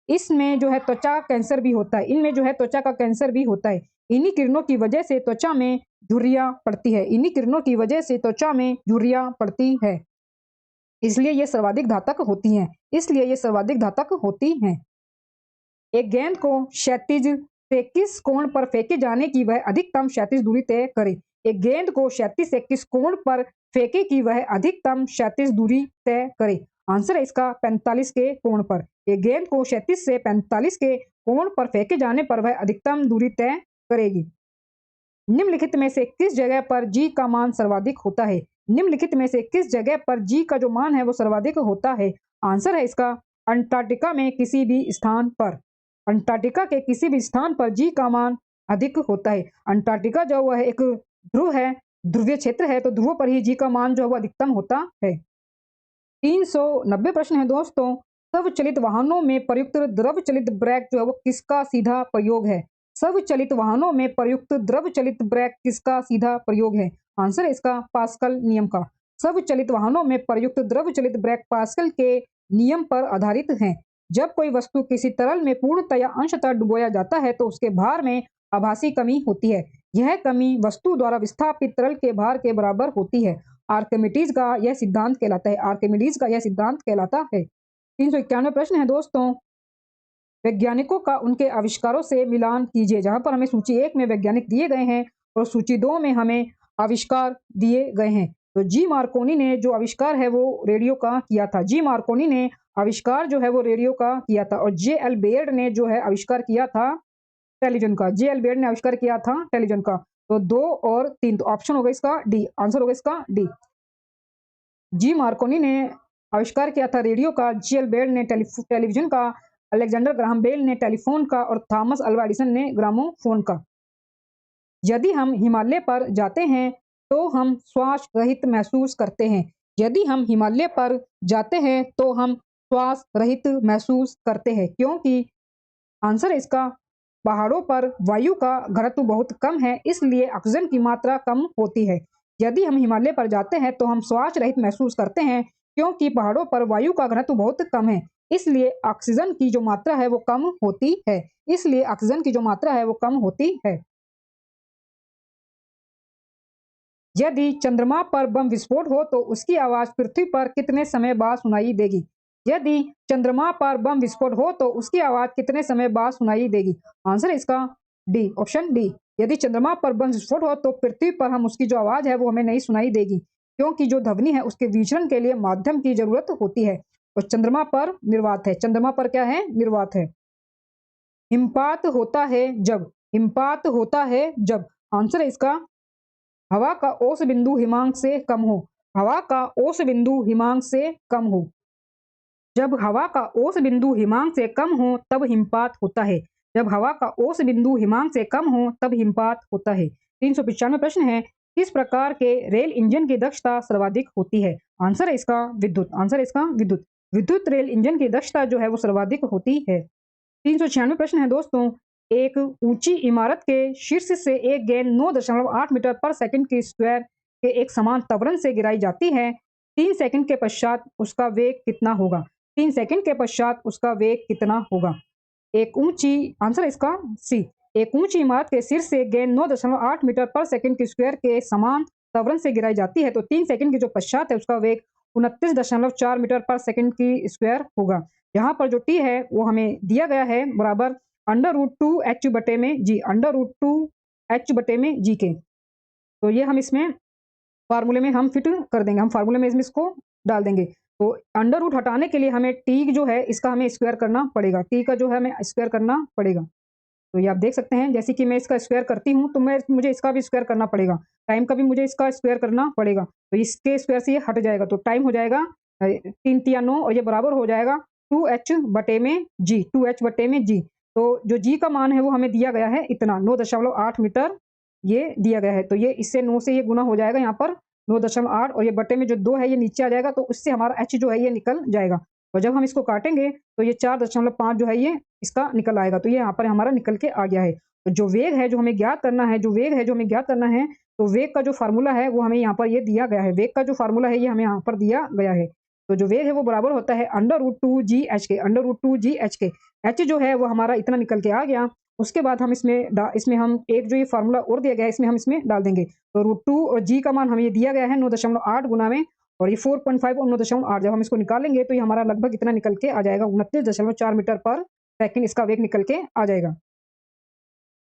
इसमें जो है त्वचा कैंसर भी होता है। इनमें जो है त्वचा का कैंसर भी होता है। इन्हीं किरणों की वजह से त्वचा में झुर्रियां पड़ती है। इन्हीं किरणों की वजह से त्वचा में झुर्रियां पड़ती है, इसलिए ये सर्वाधिक घातक होती हैं। इसलिए ये सर्वाधिक घातक होती हैं। एक गेंद को क्षैतिज से किस कोण पर फेंके जाने की वह अधिकतम क्षैतिज दूरी तय करे? एक गेंद को क्षैतिज से किस कोण पर फेंके कि वह अधिकतम क्षैतिज दूरी तय करे? आंसर है इसका 45 के कोण पर। एक गेंद को क्षैतिज से 45 के कोण पर फेंके जाने पर वह अधिकतम दूरी तय करेगी। निम्नलिखित में से किस जगह पर जी का मान सर्वाधिक होता है? निम्नलिखित में से किस जगह पर जी का जो मान है वो सर्वाधिक होता है? आंसर है इसका अंटार्कटिका में किसी भी स्थान पर। अंटार्कटिका के किसी भी स्थान पर जी का मान अधिक होता है। अंटार्कटिका जो हुआ है एक ध्रुव है, ध्रुवीय क्षेत्र है, तो ध्रुवों पर ही जी का मान जो है वो अधिकतम होता है। 390 प्रश्न है दोस्तों, स्वचालित वाहनों में प्रयुक्त द्रव चलित ब्रेक जो है वो किसका सीधा प्रयोग है? स्वचालित वाहनों में प्रयुक्त द्रव चलित ब्रेक किसका सीधा प्रयोग है? आंसर है इसका पास्कल नियम का। स्वचालित वाहनों में प्रयुक्त द्रव चलित ब्रेक पास्कल के नियम पर आधारित हैं। जब कोई वस्तु किसी तरल में पूर्णतः या अंशतः डुबोया जाता है तो उसके भार में आभासी कमी होती है। यह कमी वस्तु द्वारा विस्थापित तरल के भार के बराबर होती है। आर्किमिडीज का यह सिद्धांत कहलाता है। आर्किमिडीज का यह सिद्धांत कहलाता है। 391 प्रश्न है दोस्तों, वैज्ञानिकों का उनके आविष्कारों से मिलान कीजिए। जहां पर हमें सूची 1 में वैज्ञानिक दिए गए हैं और सूची 2 में हमें आविष्कार दिए गए हैं। तो जी मार्कोनी ने जो आविष्कार है वो रेडियो का किया था। जी मार्कोनी ने आविष्कार जो है वो रेडियो का किया था। और जे एल बेयर्ड ने जो है आविष्कार किया था टेलीविजन का। जे एल बेयर्ड ने आविष्कार किया था टेलीविजन का। तो 2 और 3, तो ऑप्शन होगा इसका डी, आंसर होगा इसका डी। जी मार्कोनी ने आविष्कार किया था रेडियो का, जी एल बेयर्ड ने टेलीविजन का, अलेक्जेंडर ग्राहम बेल ने टेलीफोन का और थॉमस अल्वा एडिसन ने ग्रामोफोन का। यदि हम हिमालय पर जाते हैं तो हम श्वास रहित महसूस करते हैं। यदि हम हिमालय पर जाते हैं तो हम श्वास रहित महसूस करते हैं, क्योंकि आंसर है इसका पहाड़ों पर वायु का घनत्व बहुत कम है, इसलिए ऑक्सीजन की मात्रा कम होती है। यदि हम हिमालय पर जाते हैं तो हम श्वास रहित महसूस करते हैं, क्योंकि पहाड़ों पर वायु का घनत्व बहुत कम है, इसलिए ऑक्सीजन की जो मात्रा है वो कम होती है। इसलिए ऑक्सीजन की जो मात्रा है वो कम होती है। यदि चंद्रमा पर बम विस्फोट हो तो उसकी आवाज पृथ्वी पर कितने समय बाद सुनाई देगी? यदि चंद्रमा पर बम विस्फोट हो तो उसकी आवाज कितने समय बाद सुनाई देगी? आंसर है इसका डी, ऑप्शन डी। यदि चंद्रमा पर बम विस्फोट हो तो पृथ्वी पर हम उसकी जो आवाज है वो हमें नहीं सुनाई देगी, क्योंकि जो ध्वनि है उसके विचरण के लिए माध्यम की जरूरत होती है और चंद्रमा पर निर्वात है। चंद्रमा पर क्या है? निर्वात है। हिमपात होता है जब, हिमपात होता है जब, आंसर है इसका हवा का औसत बिंदु हिमांक से कम हो। हवा का औसत बिंदु हिमांक से कम हो। जब हवा का औसत बिंदु हिमांक से कम हो तब हिमपात होता है। जब हवा का औसत बिंदु हिमांक से कम हो तब हिमपात होता है। 395 प्रश्न है, किस प्रकार के रेल इंजन की दक्षता सर्वाधिक होती है? आंसर है इसका विद्युत। आंसर है इसका विद्युत। विद्युत रेल इंजन की दक्षता जो है वो सर्वाधिक होती है। 396 प्रश्न है दोस्तों, एक ऊंची इमारत के शीर्ष से एक गेंद 9.8 मीटर पर सेकंड के स्क्वायर के एक समान त्वरण से गिराई जाती है। 3 सेकंड के पश्चात उसका वेग कितना होगा? 3 सेकंड के पश्चात उसका वेग कितना होगा? एक ऊंची, आंसर इसका सी, एक ऊंची इमारत के शीर्ष से गेंद 9.8 मीटर पर सेकंड के स्क्वायर के समान त्वरण से गिराई जाती है, तो 3 सेकंड के जो पश्चात है उसका वेग 29.4 मीटर पर सेकंड की स्क्वायर होगा। यहाँ पर जो टी है वो हमें दिया गया है बराबर √2h बटे में जी, √2h बटे में जी के। तो ये हम इसमें फार्मूले में हम फिट कर देंगे, हम फार्मूले में इसको डाल देंगे। तो अंडर रूट हटाने के लिए हमें टी जो है इसका हमें स्क्वायर करना पड़ेगा, टी का जो है हमें स्क्वायर करना पड़ेगा। तो ये आप देख सकते हैं, जैसे कि मैं इसका स्क्वायर करती हूँ तो मुझे इसका भी स्क्वायर करना पड़ेगा, टाइम का भी मुझे इसका स्क्वायर करना पड़ेगा। तो इसके स्क्वायर से ये हट जाएगा, तो टाइम हो जाएगा 3 तिया 9 और ये बराबर हो जाएगा 2h बटे में जी, 2h बटे में जी। तो जो जी का मान है वो हमें दिया गया है इतना 9.8 मीटर ये दिया गया है। तो ये इससे 9 से ये गुना हो जाएगा यहाँ पर 9.8 और ये बटे में जो 2 है ये नीचे आ जाएगा, तो उससे हमारा h जो है ये निकल जाएगा। और जब हम इसको काटेंगे तो ये 4.5 जो है ये इसका निकल आएगा। तो ये यहाँ पर हमारा निकल के आ गया है। तो जो वेग है जो हमें ज्ञात करना है, जो वेग है जो हमें ज्ञात करना है, तो वेग का जो फार्मूला है वो हमें यहाँ पर ये दिया गया है। वेग का जो फार्मूला है ये हमें यहाँ पर दिया गया है। तो जो वेग है वो बराबर होता है √2gh के, √2gh के। h जो है वो हमारा इतना निकल के आ गया। उसके बाद हम इसमें हम एक जो ये फार्मूला और दिया गया है इसमें हम इसमें डाल देंगे। तो √2 और g का मान हमें ये दिया गया है 9.8 गुना में, और ये 4.5 और 9.8 जब हम इसको निकालेंगे तो ये हमारा लगभग इतना निकल के आ जाएगा 29.4 मीटर पर सेकंड इसका वेग निकल के आ जाएगा।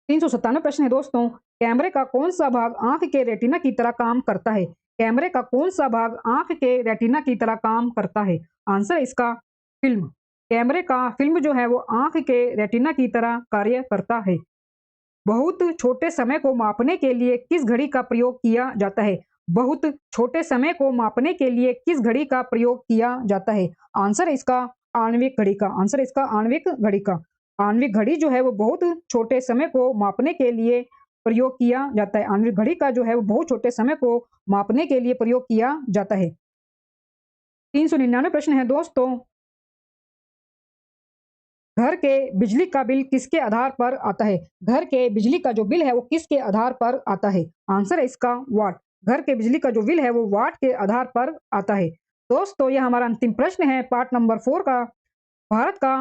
397 प्रश्न है दोस्तों, कैमरे का कौन सा भाग आंख के रेटिना की तरह काम करता है? कैमरे का कौन सा भाग आंख के रेटिना की तरह काम करता है? आंसर इसका फिल्म। कैमरे का फिल्म जो है वो आंख के रेटिना की तरह कार्य करता है। बहुत छोटे समय को मापने के लिए किस घड़ी का प्रयोग किया जाता है? बहुत छोटे समय को मापने के लिए किस घड़ी का प्रयोग किया जाता है? आंसर इसका आणविक घड़ी का। आंसर इसका आणविक घड़ी का। आणविक घड़ी जो है वो बहुत छोटे समय को मापने के लिए प्रयोग किया जाता है। आणविक घड़ी का जो है वो बहुत छोटे समय को मापने के लिए प्रयोग किया जाता है। 399 प्रश्न है दोस्तों, घर के बिजली का बिल किसके आधार पर आता है? घर के बिजली का जो बिल है वो किसके आधार पर आता है? आंसर है इसका वाट। घर के बिजली का जो बिल है वो वाट के आधार पर आता है। दोस्तों यह हमारा अंतिम प्रश्न है पार्ट नंबर 4 का। भारत का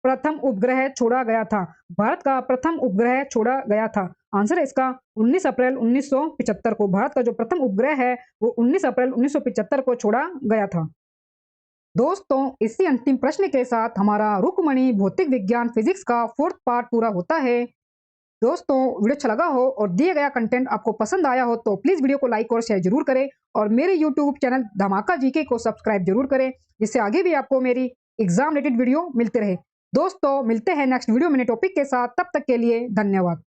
प्रथम उपग्रह छोड़ा गया था। भारत का प्रथम उपग्रह छोड़ा गया था। आंसर है इसका 19 अप्रैल 1975 को। भारत का जो प्रथम उपग्रह है वो 19 अप्रैल 1975 को छोड़ा गया था। दोस्तों इसी अंतिम प्रश्न के साथ हमारा रुक्मणी भौतिक विज्ञान फिजिक्स का 4th पार्ट पूरा होता है। दोस्तों वीडियो अच्छा लगा हो और दिए गया कंटेंट आपको पसंद आया हो तो प्लीज वीडियो को लाइक और शेयर जरूर करें और मेरे यूट्यूब चैनल धमाका जीके को सब्सक्राइब जरूर करें, जिससे आगे भी आपको मेरी एग्जाम रिलेटेड वीडियो मिलते रहे। दोस्तों मिलते हैं नेक्स्ट वीडियो में नए टॉपिक के साथ, तब तक के लिए धन्यवाद।